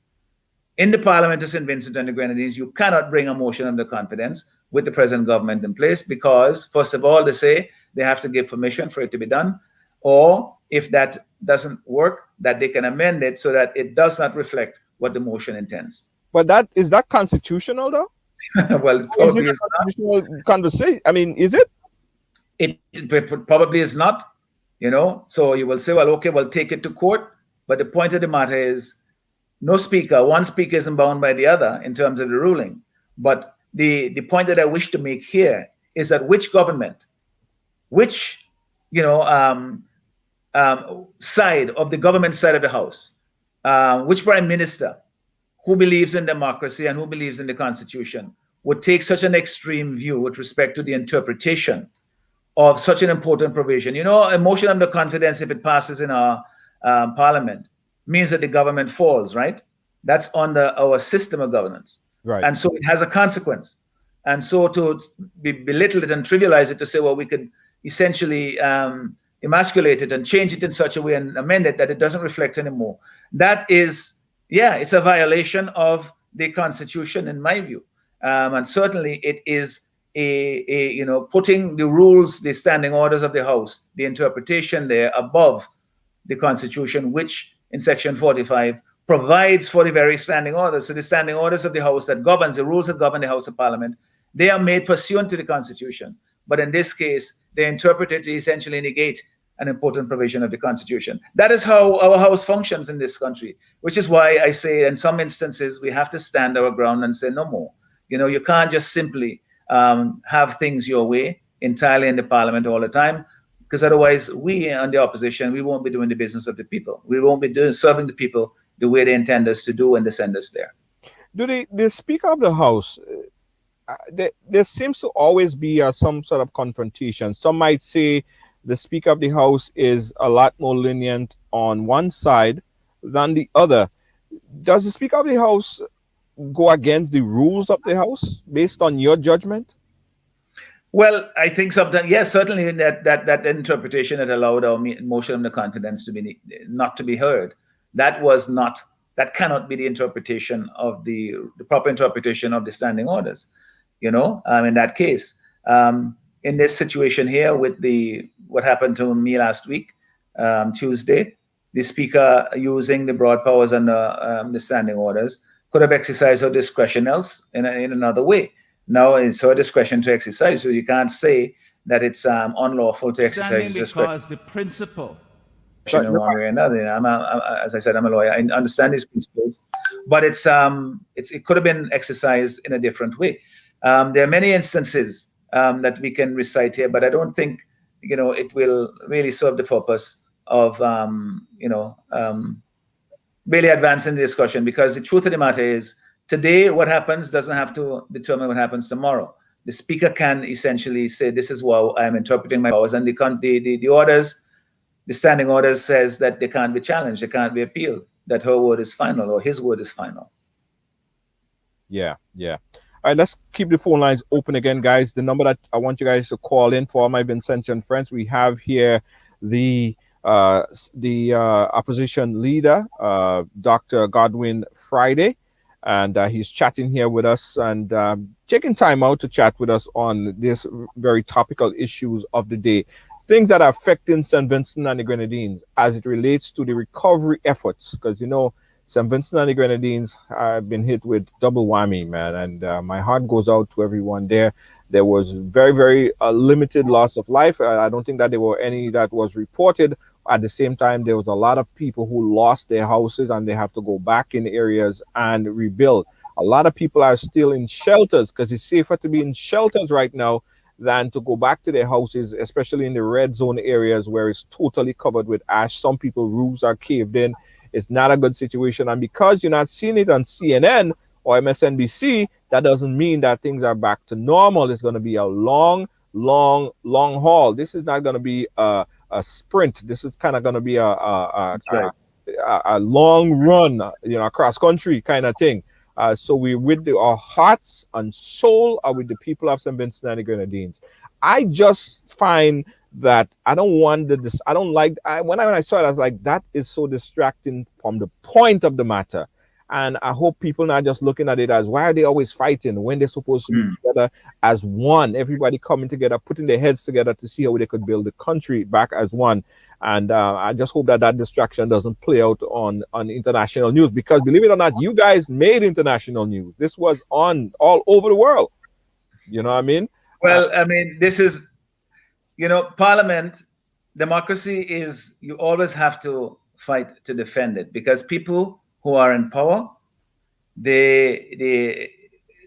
in the Parliament of St. Vincent and the Grenadines, you cannot bring a motion under confidence with the present government in place because, first of all, they say they have to give permission for it to be done, or if that doesn't work, that they can amend it so that it does not reflect what the motion intends. But that is that constitutional though? Well, it Is probably it a is not. constitutional conversation? I mean, is it? It probably is not, you know. So you will say, well, okay, we'll take it to court. But the point of the matter is, one speaker isn't bound by the other in terms of the ruling. But the point that I wish to make here is that which government, which, side of the government side of the house, which prime minister who believes in democracy and who believes in the Constitution would take such an extreme view with respect to the interpretation of such an important provision. You know, a motion under confidence, if it passes in our parliament, means that the government falls, right? That's under our system of governance. Right. And so it has a consequence. And so to belittle it and trivialize it, to say, well, we could essentially emasculate it and change it in such a way and amend it that it doesn't reflect anymore. That is, it's a violation of the Constitution in my view. And certainly it is putting the rules, the standing orders of the House, the interpretation there above the Constitution, which in Section 45 provides for the very standing orders. So the standing orders of the House that governs the rules that govern the House of Parliament, they are made pursuant to the Constitution. But in this case, they interpret it to essentially negate an important provision of the Constitution. That is how our House functions in this country, which is why I say in some instances we have to stand our ground and say no more. You know, you can't just simply have things your way entirely in the Parliament all the time, because otherwise we on the opposition, we won't be doing the business of the people. We won't be serving the people the way they intend us to do and they send us there. Do the Speaker of the House, there seems to always be some sort of confrontation. Some might say the Speaker of the House is a lot more lenient on one side than the other. Does the Speaker of the House go against the rules of the House based on your judgment? Well, I think sometimes, yes, certainly that interpretation that allowed our motion of the confidence to be not to be heard, that cannot be the interpretation of the proper interpretation of the standing orders. You know, in that case, in this situation here with what happened to me last week, Tuesday, the Speaker using the broad powers and the standing orders could have exercised her discretion else in another way. Now it's her discretion to exercise, so you can't say that it's unlawful to exercise discretion. Because the principle. In one way or another. As I said, I'm a lawyer. I understand these principles, but it could have been exercised in a different way. There are many instances that we can recite here, but I don't think it will really serve the purpose of really advancing the discussion, because the truth of the matter is, today what happens doesn't have to determine what happens tomorrow. The Speaker can essentially say, this is how I'm interpreting my powers, and the orders, the standing orders says that they can't be challenged, they can't be appealed, that her word is final or his word is final. Yeah. All right, let's keep the phone lines open again, guys. The number that I want you guys to call in for my Vincentian friends, we have here the opposition leader, Dr. Godwin Friday, and he's chatting here with us and taking time out to chat with us on this very topical issues of the day, things that are affecting St. Vincent and the Grenadines as it relates to the recovery efforts, because St. Vincent and the Grenadines have been hit with double whammy, man, and my heart goes out to everyone there. There was very, very limited loss of life. I don't think that there were any that was reported. At the same time, there was a lot of people who lost their houses and they have to go back in areas and rebuild. A lot of people are still in shelters because it's safer to be in shelters right now than to go back to their houses, especially in the red zone areas where it's totally covered with ash. Some people's roofs are caved in. It's not a good situation. And because you're not seeing it on CNN or MSNBC, that doesn't mean that things are back to normal. It's going to be a long, long haul. This is not going to be a sprint. This is kind of going to be a long run, cross country kind of thing. So we with our hearts and soul are with the people of St. Vincent and the Grenadines. I just find that I don't want this. I don't like. When I saw it, I was like, that is so distracting from the point of the matter. And I hope people not just looking at it as, why are they always fighting when they're supposed to be together as one? Everybody coming together, putting their heads together to see how they could build the country back as one. And I just hope that distraction doesn't play out on international news, because believe it or not, you guys made international news. This was on all over the world. You know what I mean? Well, I mean, this is, Parliament, democracy is, you always have to fight to defend it, because people who are in power, the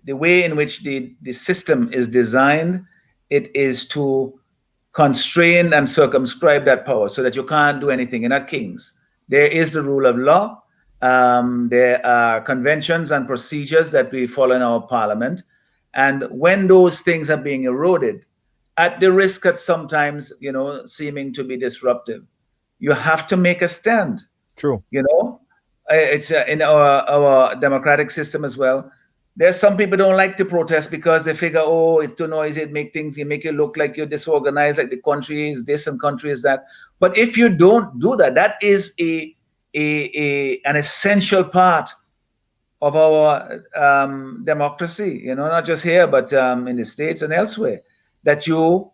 way in which the system is designed, it is to constrain and circumscribe that power so that you can't do anything. You're not kings. There is the rule of law. There are conventions and procedures that we follow in our parliament. And when those things are being eroded, at the risk of sometimes, seeming to be disruptive, you have to make a stand. True. It's in our democratic system as well. There's some people don't like to protest because they figure, oh, it's too noisy, it make you look like you're disorganized, like the country is this and country is that. But if you don't do that, that is an essential part of our democracy, not just here, but in the States and elsewhere, that you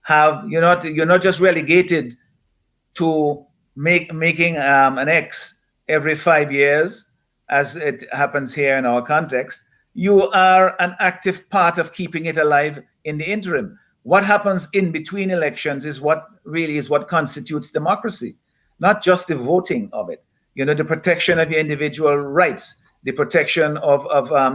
have, you're not just relegated to making an X every 5 years, as it happens here in our context. You are an active part of keeping it alive in the interim. What happens in between elections is what constitutes democracy, not just the voting of it. The protection of your individual rights, the protection of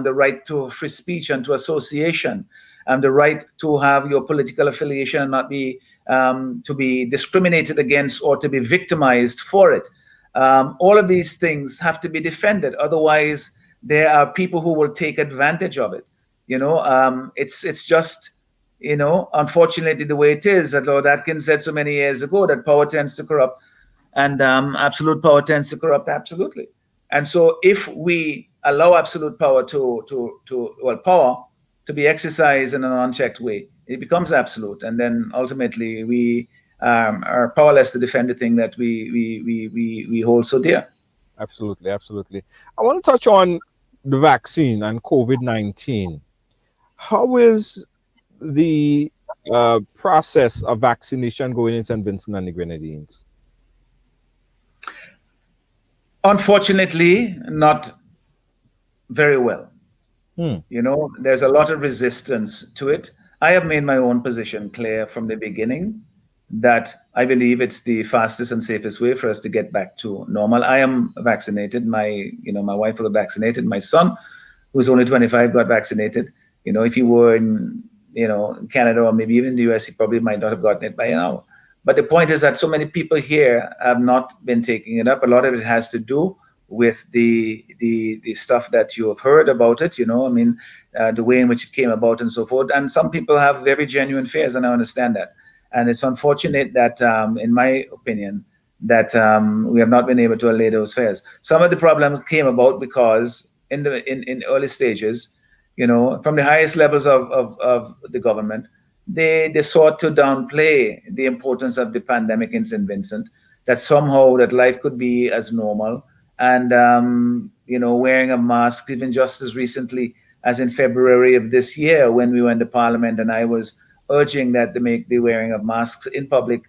the right to free speech and to association, and the right to have your political affiliation and not be to be discriminated against or to be victimized for it. All of these things have to be defended. Otherwise, there are people who will take advantage of it. It's just, unfortunately the way it is, that Lord Atkins said so many years ago, that power tends to corrupt, and absolute power tends to corrupt absolutely. And so if we allow absolute power power to be exercised in an unchecked way, it becomes absolute. And then ultimately we are powerless to defend the thing that we hold so dear. Absolutely. I want to touch on the vaccine and COVID-19. How is the process of vaccination going in St. Vincent and the Grenadines? Unfortunately, not very well. There's a lot of resistance to it. I have made my own position clear from the beginning that I believe it's the fastest and safest way for us to get back to normal. I am vaccinated. My wife was vaccinated. My son, who's only 25, got vaccinated. If he were in, Canada or maybe even the US, he probably might not have gotten it by now. But the point is that so many people here have not been taking it up. A lot of it has to do with the stuff that you have heard about it, the way in which it came about and so forth. And some people have very genuine fears, and I understand that. And it's unfortunate that, in my opinion, that we have not been able to allay those fears. Some of the problems came about because in early stages, from the highest levels of the government, they sought to downplay the importance of the pandemic in St. Vincent, that somehow that life could be as normal. And, wearing a mask, even just as recently as in February of this year, when we went to Parliament and I was urging that they make the wearing of masks in public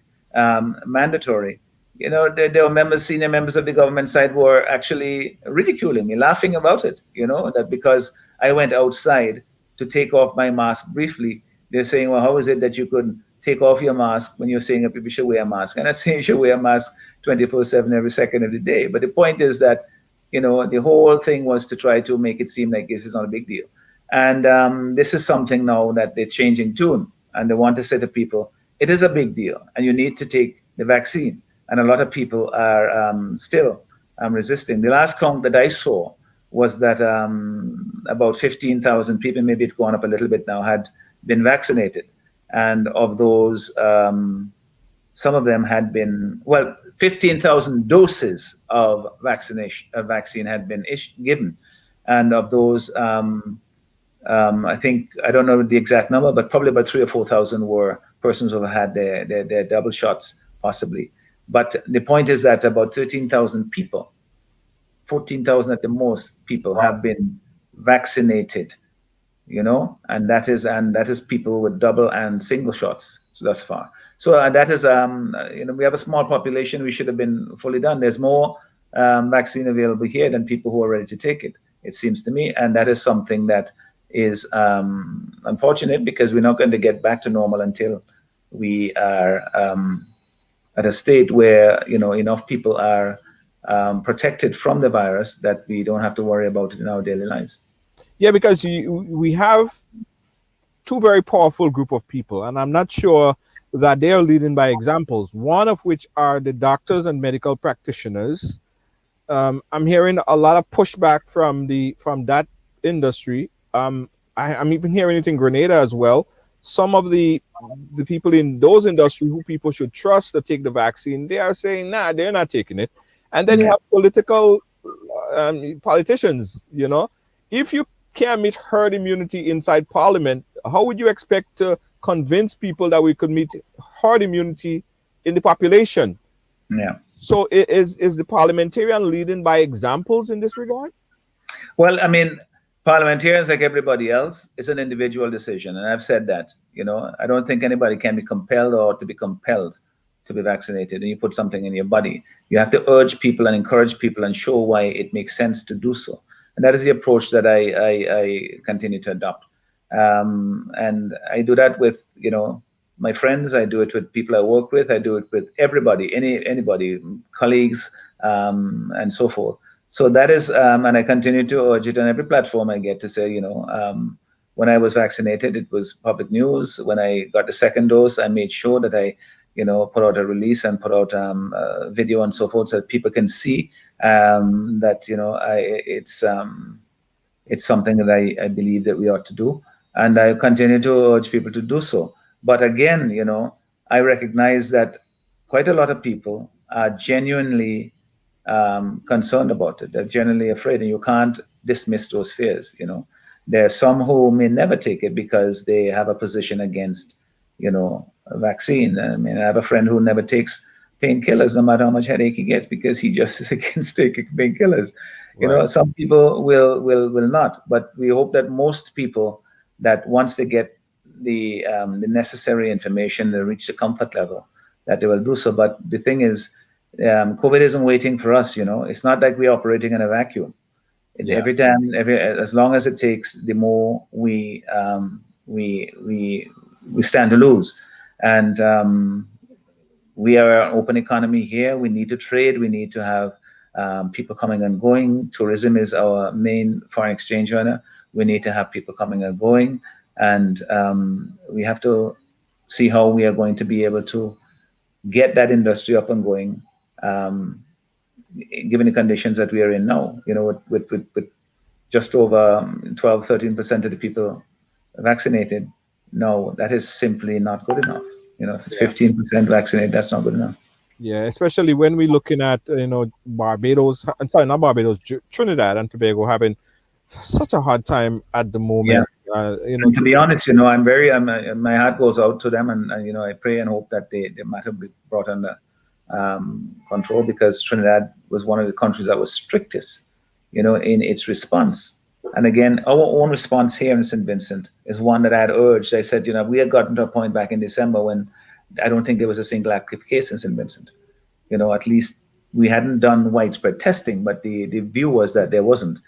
mandatory. There were senior members of the government side were actually ridiculing me, laughing about it, that because I went outside to take off my mask briefly, they're saying, well, how is it that you couldn't take off your mask when you're saying that people should wear a mask? And I'm saying you should wear a mask 24/7 every second of the day. But the point is that, the whole thing was to try to make it seem like this is not a big deal. And this is something now that they're changing tune, and they want to say to people, it is a big deal and you need to take the vaccine. And a lot of people are still resisting. The last count that I saw was that about 15,000 people, maybe it's gone up a little bit now, had been vaccinated. and of those, some of them had been 15,000 doses of vaccine had been given, and of those, I think, I don't know the exact number, but probably about 3,000 or 4,000 were persons who had their double shots, possibly. But the point is that about 13,000 people, 14,000 at the most people, have been vaccinated, and that is people with double and single shots. So thus far. So that is, we have a small population. We should have been fully done. There's more vaccine available here than people who are ready to take it, it seems to me. And that is something that is unfortunate, because we're not going to get back to normal until we are at a state where, enough people are protected from the virus that we don't have to worry about it in our daily lives. Yeah, because we have two very powerful group of people, and I'm not sure that they are leading by examples, one of which are the doctors and medical practitioners. I'm hearing a lot of pushback from that industry. I'm even hearing it in Grenada as well. Some of the people in those industries who people should trust to take the vaccine, they are saying, nah, they're not taking it. And then you have politicians, if you can't meet herd immunity inside parliament, how would you expect to convince people that we could meet herd immunity in the population? Yeah. So is the parliamentarian leading by examples in this regard? Well, I mean, parliamentarians, like everybody else, it's an individual decision. And I've said that, I don't think anybody can be compelled or to be compelled to be vaccinated. And you put something in your body, you have to urge people and encourage people and show why it makes sense to do so. And that is the approach that I continue to adopt. And I do that with, my friends. I do it with people I work with. I do it with everybody, anybody, colleagues, and so forth. So that is, and I continue to urge it on every platform I get to say, when I was vaccinated, it was public news. When I got the second dose, I made sure that I, put out a release and put out a video and so forth, so that people can see that, it's something that I believe that we ought to do. And I continue to urge people to do so. But again, I recognize that quite a lot of people are genuinely concerned about it. They're genuinely afraid, and you can't dismiss those fears. There are some who may never take it because they have a position against, a vaccine. I mean, I have a friend who never takes painkillers, no matter how much headache he gets, because he just is against taking painkillers. Right. Some people will not, but we hope that most people, that once they get the necessary information, they reach the comfort level, that they will do so. But the thing is, COVID isn't waiting for us. It's not like we're operating in a vacuum. Yeah. Every time, as long as it takes, the more we stand to lose. And we are an open economy here. We need to trade. We need to have people coming and going. Tourism is our main foreign exchange earner. We need to have people coming and going. And we have to see how we are going to be able to get that industry up and going, given the conditions that we are in now. With just over 12-13% of the people vaccinated. No, that is simply not good enough. If it's 15% vaccinated, that's not good enough. Yeah, especially when we're looking at Barbados. I'm sorry, not Barbados, Trinidad and Tobago having such a hard time at the moment. Yeah. To be honest, I'm very, my heart goes out to them, and I pray and hope that the matter be brought under control, because Trinidad was one of the countries that was strictest, in its response. And again, our own response here in St. Vincent is one that I had urged. I said, we had gotten to a point back in December when I don't think there was a single active case in St. Vincent. At least we hadn't done widespread testing, but the view was that there wasn't.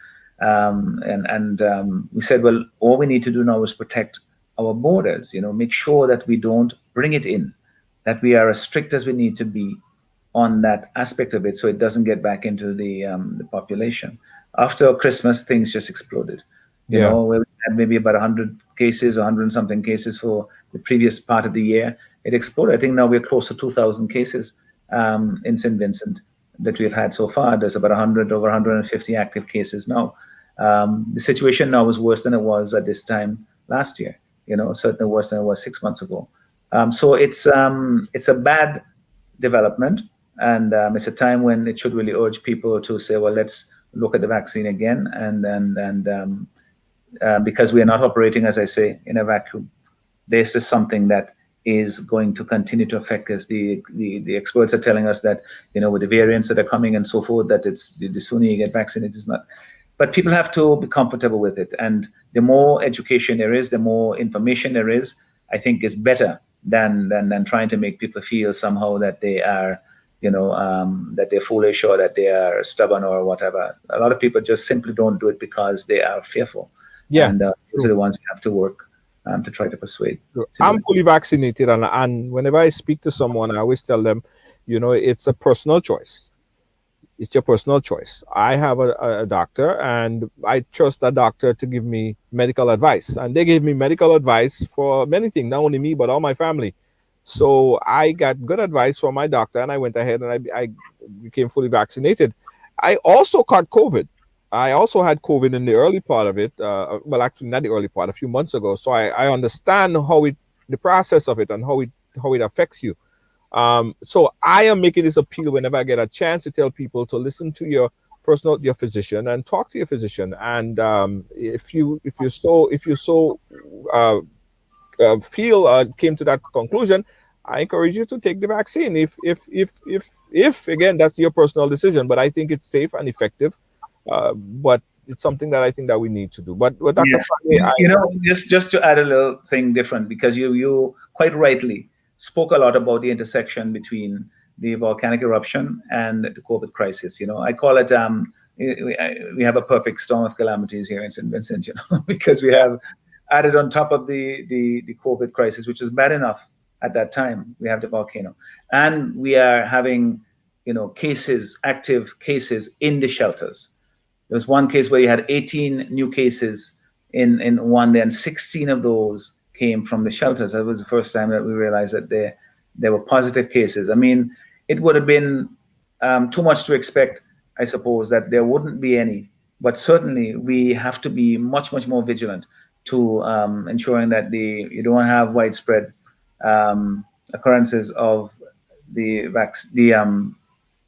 We said, well, all we need to do now is protect our borders, make sure that we don't bring it in, that we are as strict as we need to be on that aspect of it, so it doesn't get back into the population. After Christmas, things just exploded. Where we had maybe about 100 cases, 100 and something cases for the previous part of the year, it exploded. I think now we're close to 2,000 cases in St. Vincent that we've had so far. There's about over 150 active cases now. The situation now is worse than it was at this time last year. certainly worse than it was 6 months ago. So it's a bad development, and it's a time when it should really urge people to say, well, let's look at the vaccine again, and because we are not operating, as I say, in a vacuum. This is something that is going to continue to affect us. The experts are telling us that, with the variants that are coming and so forth, that it's the sooner you get vaccinated is not. But people have to be comfortable with it. And the more education there is, the more information there is, I think is better than trying to make people feel somehow that they are, that they're foolish or that they are stubborn or whatever. A lot of people just simply don't do it because they are fearful. Yeah. And those are the ones we have to work to try to persuade. I'm fully vaccinated, and whenever I speak to someone, I always tell them, it's a personal choice. It's your personal choice. I have a doctor, and I trust that doctor to give me medical advice. And they gave me medical advice for many things, not only me, but all my family. So I got good advice from my doctor, and I went ahead and I became fully vaccinated. I also caught COVID. I also had COVID in the early part of it. Well, actually, not the early part, a few months ago. So I understand the process of it and how it affects you. So I am making this appeal whenever I get a chance to tell people to listen to your physician and talk to your physician. And if you came to that conclusion, I encourage you to take the vaccine. If again, that's your personal decision, but I think it's safe and effective. But it's something that I think that we need to do. But Dr. Friday, just to add a little thing different, because you quite rightly spoke a lot about the intersection between the volcanic eruption and the COVID crisis. I call it we have a perfect storm of calamities here in St. Vincent, because we have added on top of the COVID crisis, which was bad enough at that time. We have the volcano, and we are having active cases in the shelters. There was one case where you had 18 new cases in one day, and 16 of those came from the shelters. That was the first time that we realized that there were positive cases. I mean, it would have been too much to expect, I suppose, that there wouldn't be any. But certainly, we have to be much, much more vigilant to ensuring that you don't have widespread occurrences of the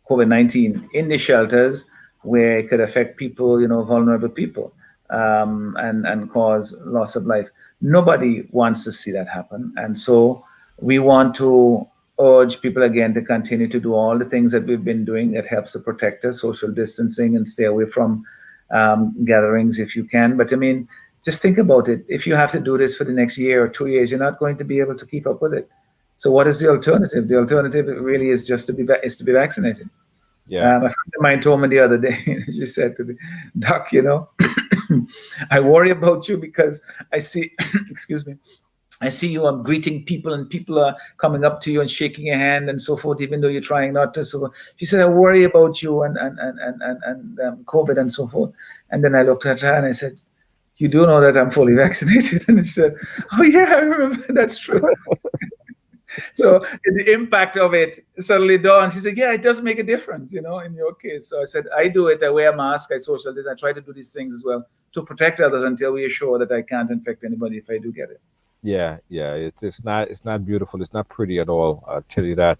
COVID-19 in the shelters, where it could affect people, vulnerable people, and cause loss of life. Nobody wants to see that happen. And so we want to urge people again to continue to do all the things that we've been doing that helps to protect us, social distancing, and stay away from gatherings if you can. But I mean, just think about it. If you have to do this for the next year or 2 years, you're not going to be able to keep up with it. So what is the alternative? The alternative really is just to be vaccinated. Yeah. A friend of mine told me the other day, she said to me, Doc, I worry about you because I see, excuse me, I see you greeting people, and people are coming up to you and shaking your hand and so forth, even though you're trying not to. So she said, I worry about you and COVID and so forth. And then I looked at her and I said, you do know that I'm fully vaccinated? And she said, oh yeah, I remember, that's true. So the impact of it suddenly dawned. She said, yeah, it does make a difference, in your case. So I said, I do it. I wear a mask. I social distance. I try to do these things as well to protect others until we are sure that I can't infect anybody if I do get it. Yeah. It's not beautiful. It's not pretty at all. I'll tell you that.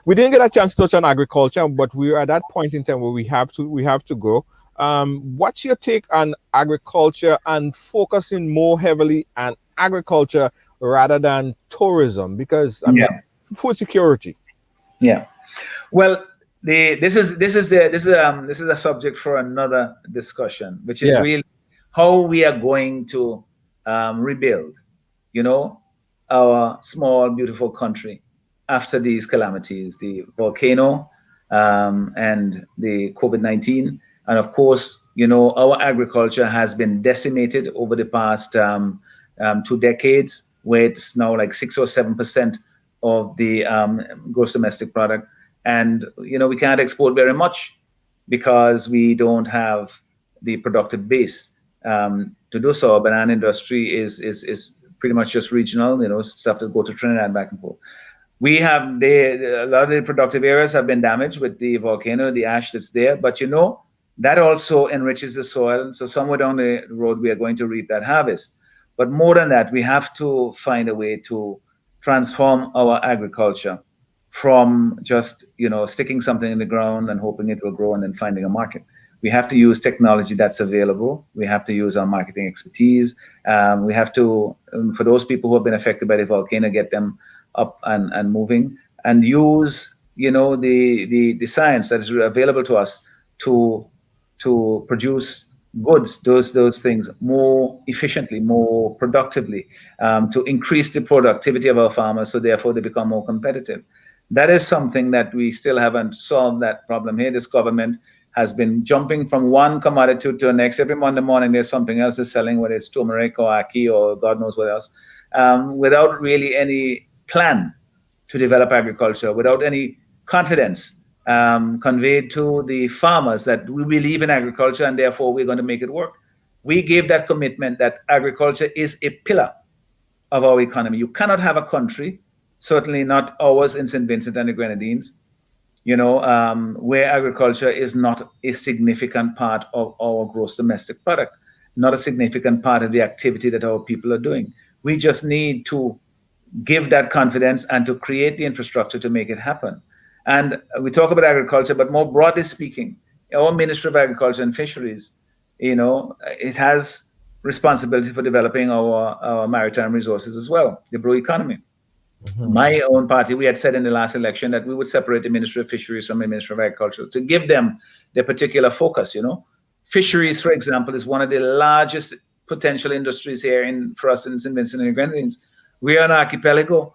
We didn't get a chance to touch on agriculture, but we're at that point in time where we have to go. What's your take on agriculture and focusing more heavily on agriculture rather than tourism, because food security? Yeah, well, this is a subject for another discussion, which is really how we are going to rebuild, our small beautiful country after these calamities, the volcano and the COVID-19, and of course, our agriculture has been decimated over the past 2 decades, where it's now like 6 or 7% of the gross domestic product. And, we can't export very much because we don't have the productive base to do so. Our banana industry is pretty much just regional, stuff that go to Trinidad and back and forth. We have a lot of the productive areas have been damaged with the volcano, the ash that's there, but that also enriches the soil. So somewhere down the road, we are going to reap that harvest. But more than that, we have to find a way to transform our agriculture from just, sticking something in the ground and hoping it will grow and then finding a market. We have to use technology that's available. We have to use our marketing expertise. We have to, for those people who have been affected by the volcano, get them up and moving, and use, the science that is available to us to produce goods, those things more efficiently, more productively, to increase the productivity of our farmers, so therefore they become more competitive. That is something that we still haven't solved that problem here. This government has been jumping from one commodity to the next. Every Monday morning, there's something else they're selling, whether it's turmeric or ackee or God knows what else, without really any plan to develop agriculture, without any confidence conveyed to the farmers that we believe in agriculture and therefore we're going to make it work. We gave that commitment that agriculture is a pillar of our economy. You cannot have a country, certainly not ours in St. Vincent and the Grenadines, where agriculture is not a significant part of our gross domestic product, not a significant part of the activity that our people are doing. We just need to give that confidence and to create the infrastructure to make it happen. And we talk about agriculture, but more broadly speaking, our Ministry of Agriculture and Fisheries, it has responsibility for developing our maritime resources as well, the blue economy. Mm-hmm. My own party, we had said in the last election that we would separate the Ministry of Fisheries from the Ministry of Agriculture to give them their particular focus. Fisheries, for example, is one of the largest potential industries here for us in St. Vincent and the Grenadines. We are an archipelago,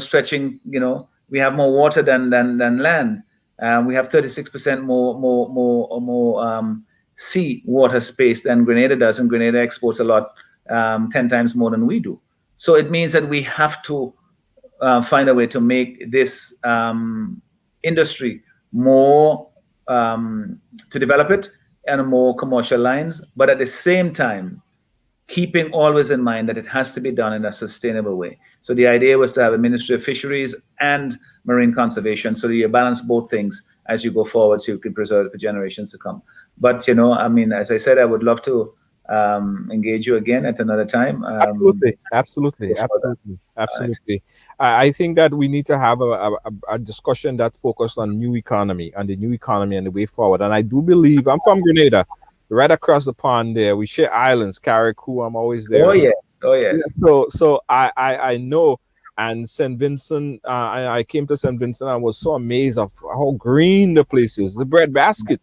stretching, we have more water than land. We have 36% more sea water space than Grenada does, and Grenada exports a lot, 10 times more than we do. So it means that we have to find a way to make this industry more, to develop it on more commercial lines, but at the same time, keeping always in mind that it has to be done in a sustainable way. So the idea was to have a Ministry of Fisheries and Marine Conservation, so that you balance both things as you go forward, so you can preserve it for generations to come. But, as I said, I would love to engage you again at another time. Absolutely. I think that we need to have a discussion that focused on new economy and the new economy and the way forward. And I do believe, I'm from Grenada, right across the pond there. We share islands, Carriacou. I'm always there. Oh yes. So I know. And St. Vincent, I came to St. Vincent. I was so amazed of how green the place is. The breadbasket,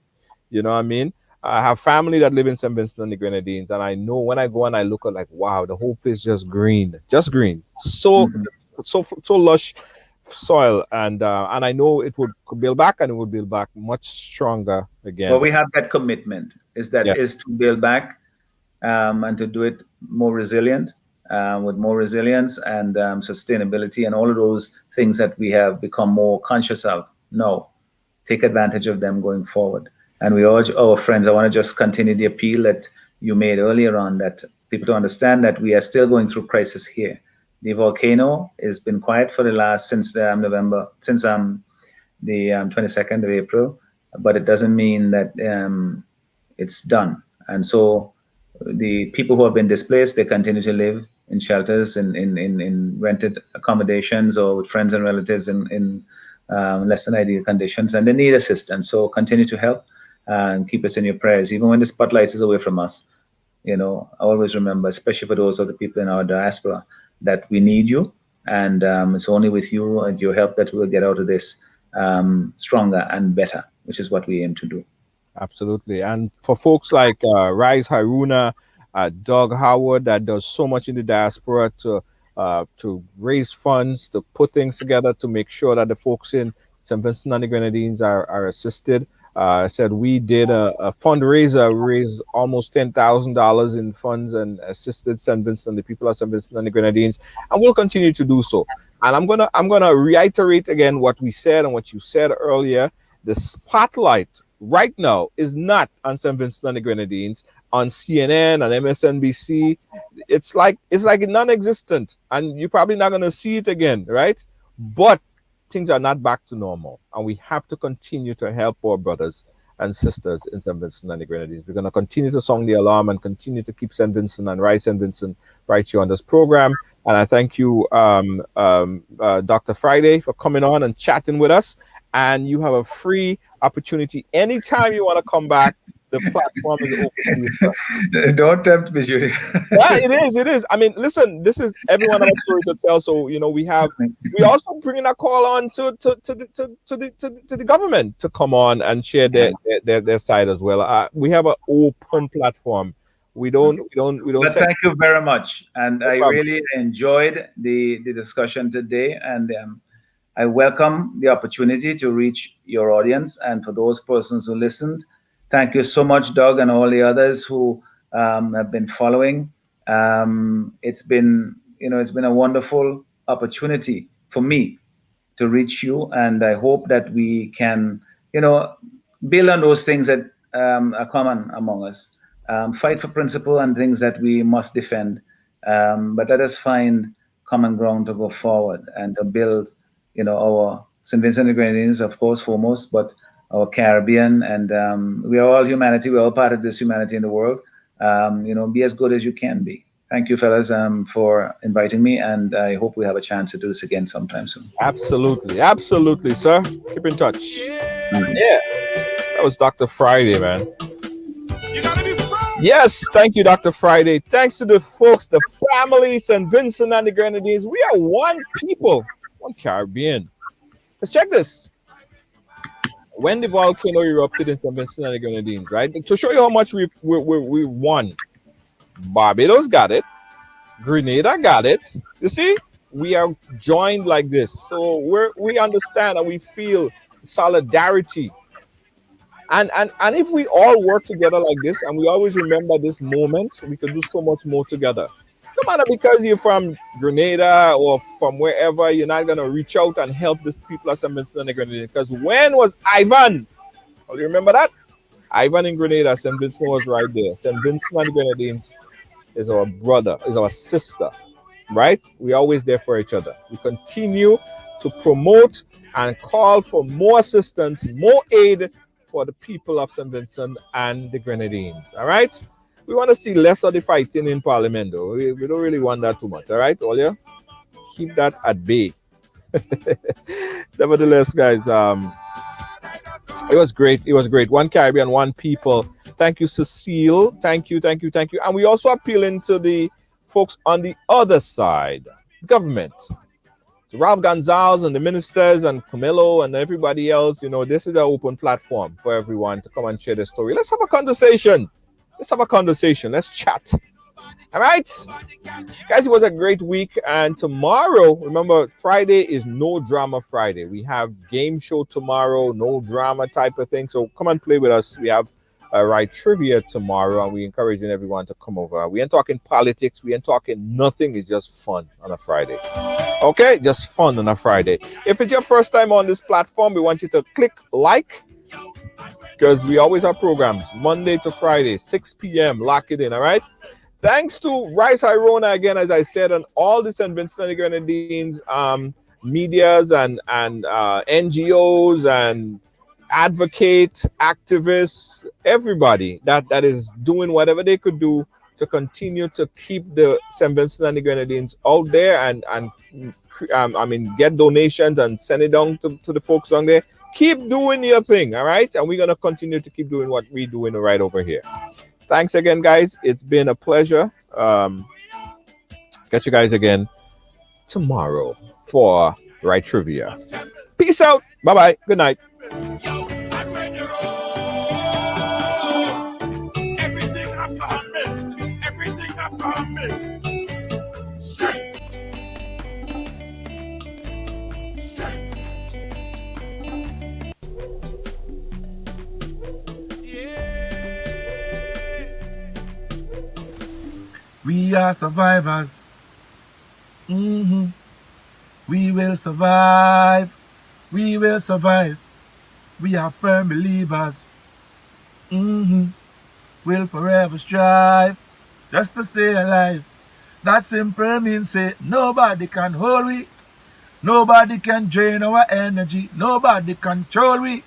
you know what I mean? I have family that live in St. Vincent and the Grenadines, and I know when I go and I look at, like, wow, the whole place just green. So lush soil, and I know it would build back, and it would build back much stronger again. Well, we have that commitment is to build back and to do it more resilient, with more resilience and sustainability and all of those things that we have become more conscious of. No, take advantage of them going forward. And we urge our friends, I want to just continue the appeal that you made earlier on, that people to understand that we are still going through crisis here. The volcano has been quiet for since the 22nd of April, but it doesn't mean that it's done. And so the people who have been displaced, they continue to live in shelters, in rented accommodations, or with friends and relatives in less than ideal conditions, and they need assistance. So continue to help and keep us in your prayers, even when the spotlight is away from us. Always remember, especially for those of the people in our diaspora, that we need you, and it's only with you and your help that we'll get out of this stronger and better, which is what we aim to do. Absolutely. And for folks like Rise Haruna, Doug Howard, that does so much in the diaspora to raise funds, to put things together, to make sure that the folks in St. Vincent and the Grenadines are assisted. I said we did a fundraiser, raised almost $10,000 in funds and assisted St. Vincent, the people of St. Vincent and the Grenadines, and we'll continue to do so. And I'm gonna reiterate again what we said and what you said earlier. The spotlight right now is not on St. Vincent and the Grenadines, on CNN, on MSNBC. It's like non-existent, and you're probably not gonna see it again, right? But things are not back to normal, and we have to continue to help our brothers and sisters in St. Vincent and the Grenadines. We're going to continue to sound the alarm and continue to keep St. Vincent and Rise St. Vincent right here on this program. And I thank you, Dr. Friday, for coming on and chatting with us. And you have a free opportunity anytime you want to come back. The platform is open to you, sir. Don't tempt me, Judy. Yeah, it is. I mean, listen, this is everyone has a story to tell. So, you know, we also bringing a call on to the government to come on and share their side as well. We have an open platform. We don't. But thank you very much, and I really enjoyed the discussion today, and I welcome the opportunity to reach your audience, and for those persons who listened. Thank you so much, Doug, and all the others who have been following. It's been a wonderful opportunity for me to reach you, and I hope that we can, build on those things that are common among us. Fight for principle and things that we must defend, but let us find common ground to go forward and to build, our St. Vincent and the Grenadines, of course, foremost, but our Caribbean, and we are all humanity. We're all part of this humanity in the world. Be as good as you can be. Thank you, fellas, for inviting me, and I hope we have a chance to do this again sometime soon. Absolutely, sir. Keep in touch. Yeah, that was Dr. Friday, man. Yes, thank you, Dr. Friday. Thanks to the folks, the family, St. Vincent and the Grenadines. We are one people, one Caribbean. Let's check this. When the volcano erupted in St. Vincent and the Grenadines, right? To show you how much we won. Barbados got it. Grenada got it. You see, we are joined like this. So we understand and we feel solidarity. And if we all work together like this and we always remember this moment, we can do so much more together. No matter because you're from Grenada or from wherever, you're not going to reach out and help these people at St. Vincent and the Grenadines. Because when was Ivan? Oh, you remember that? Ivan in Grenada, St. Vincent was right there. St. Vincent and the Grenadines is our brother, is our sister, right? We're always there for each other. We continue to promote and call for more assistance, more aid for the people of St. Vincent and the Grenadines, all right? We want to see less of the fighting in Parliament, though. We don't really want that too much, all right, Olia? Keep that at bay. Nevertheless, guys, it was great. It was great. One Caribbean, one people. Thank you, Cecile. Thank you. And we also appealing to the folks on the other side, government. So Ralph Gonzalez and the ministers and Camilo and everybody else, this is an open platform for everyone to come and share their story. Let's have a conversation. Let's chat. All right, guys, it was a great week. And tomorrow, remember, Friday is No Drama Friday. We have game show tomorrow, no drama type of thing. So come and play with us. We have Ride Trivia tomorrow, and we're encouraging everyone to come over. We ain't talking politics. We ain't talking nothing. It's just fun on a Friday. Okay, just fun on a Friday. If it's your first time on this platform, we want you to click like, because we always have programs Monday to Friday, 6 p.m. Lock it in, all right? Thanks to Rice Irona again, as I said, and all the St. Vincent and the Grenadines medias and NGOs and advocate activists, everybody that is doing whatever they could do to continue to keep the St. Vincent and the Grenadines out there and get donations and send it down to the folks down there. Keep doing your thing, all right? And we're going to continue to keep doing what we're doing right over here. Thanks again, guys. It's been a pleasure. Catch you guys again tomorrow for Right Trivia. Peace out. Bye-bye. Good night. Everything after me. We are survivors. We will survive. We will survive. We are firm believers. We'll forever strive just to stay alive. That simple means say nobody can hold we. Nobody can drain our energy. Nobody control we.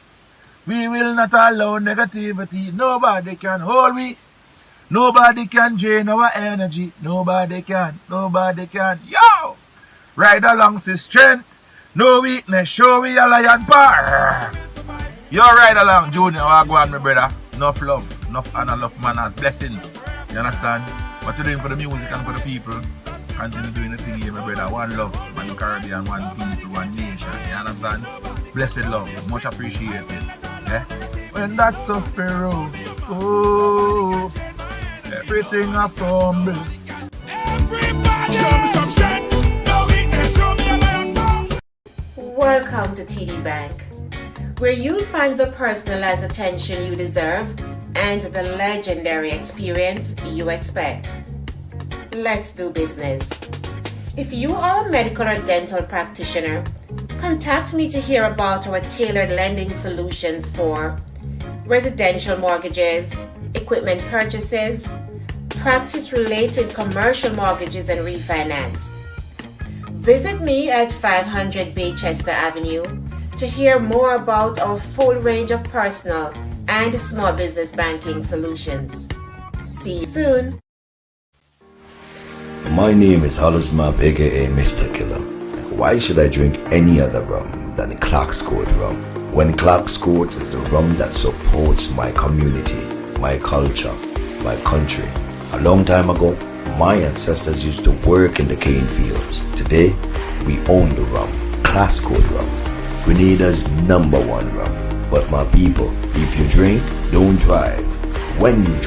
We will not allow negativity. Nobody can hold we. Nobody can drain our energy. Nobody can. Yo! Ride along to strength. No weakness. Show we a lion power. Yo, ride along, Junior. I go on, my brother. Enough love. Enough honor, enough manners. Blessings. You understand? What you're doing for the music and for the people. Continue doing the thing here, my brother. One love, one Caribbean, one people, one nation. You understand? Blessed love. Much appreciated. Yeah? When that's a pharaoh, oh, everything I fumble. Everybody, show me some strength. No weakness, show me a lion power. Welcome to TD Bank, where you'll find the personalized attention you deserve and the legendary experience you expect. Let's do business. If you are a medical or dental practitioner, contact me to hear about our tailored lending solutions for residential mortgages, equipment purchases, practice-related commercial mortgages and refinance. Visit me at 500 Baychester Avenue to hear more about our full range of personal and small business banking solutions. See you soon. My name is Hollis Map, aka Mr. Killer. Why should I drink any other rum than Clark's Court rum? When Clark's Court is the rum that supports my community, my culture, my country. A long time ago, my ancestors used to work in the cane fields. Today, we own the rum, Clark's Court rum, Grenada's #1 rum. But my people, if you drink, don't drive. When you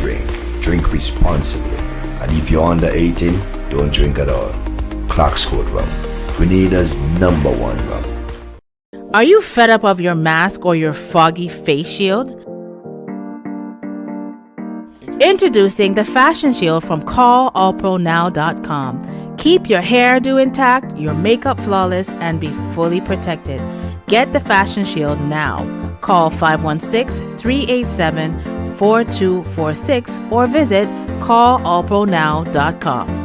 drink responsibly. And if you're under 18, don't drink at all. Clark's Court rum, Grenada's #1 rum. Are you fed up of your mask or your foggy face shield? Introducing the Fashion Shield from callallpronow.com. Keep your hairdo intact, your makeup flawless, and be fully protected. Get the Fashion Shield now. Call 516-387-4246 or visit callallpronow.com.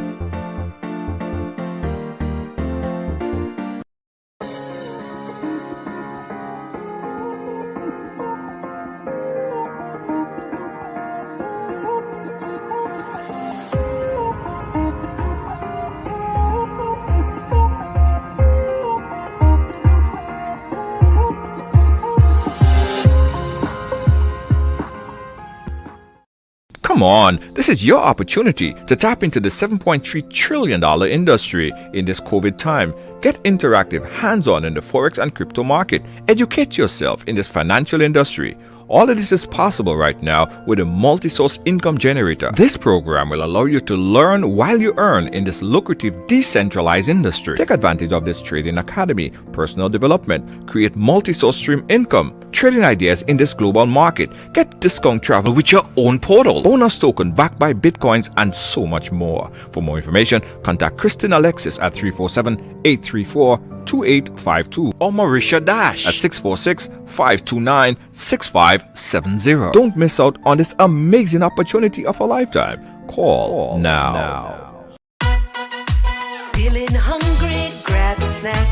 Come on, this is your opportunity to tap into the $7.3 trillion industry in this COVID time. Get interactive, hands-on in the Forex and crypto market. Educate yourself in this financial industry. All of this is possible right now with a multi-source income generator. This program will allow you to learn while you earn in this lucrative decentralized industry. Take advantage of this trading academy, personal development, create multi-source stream income, trading ideas in this global market, get discount travel with your own portal, bonus token backed by bitcoins, and so much more. For more information, contact Christine Alexis at 347-834-2852 or Marisha Dash at 646-529-6570. Don't miss out on this amazing opportunity of a lifetime. Call now. Feeling hungry, grab a snack.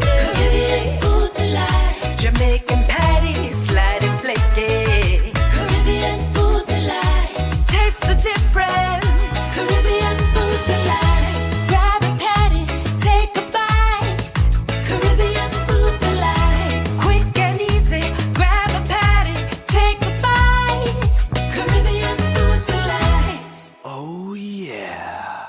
Caribbean food delight. Jamaican patties, slide and flaky. Caribbean food delight. Taste the difference. Caribbean food delight. Grab a patty, take a bite. Caribbean food delight. Quick and easy, grab a patty, take a bite. Caribbean food delight. Oh yeah.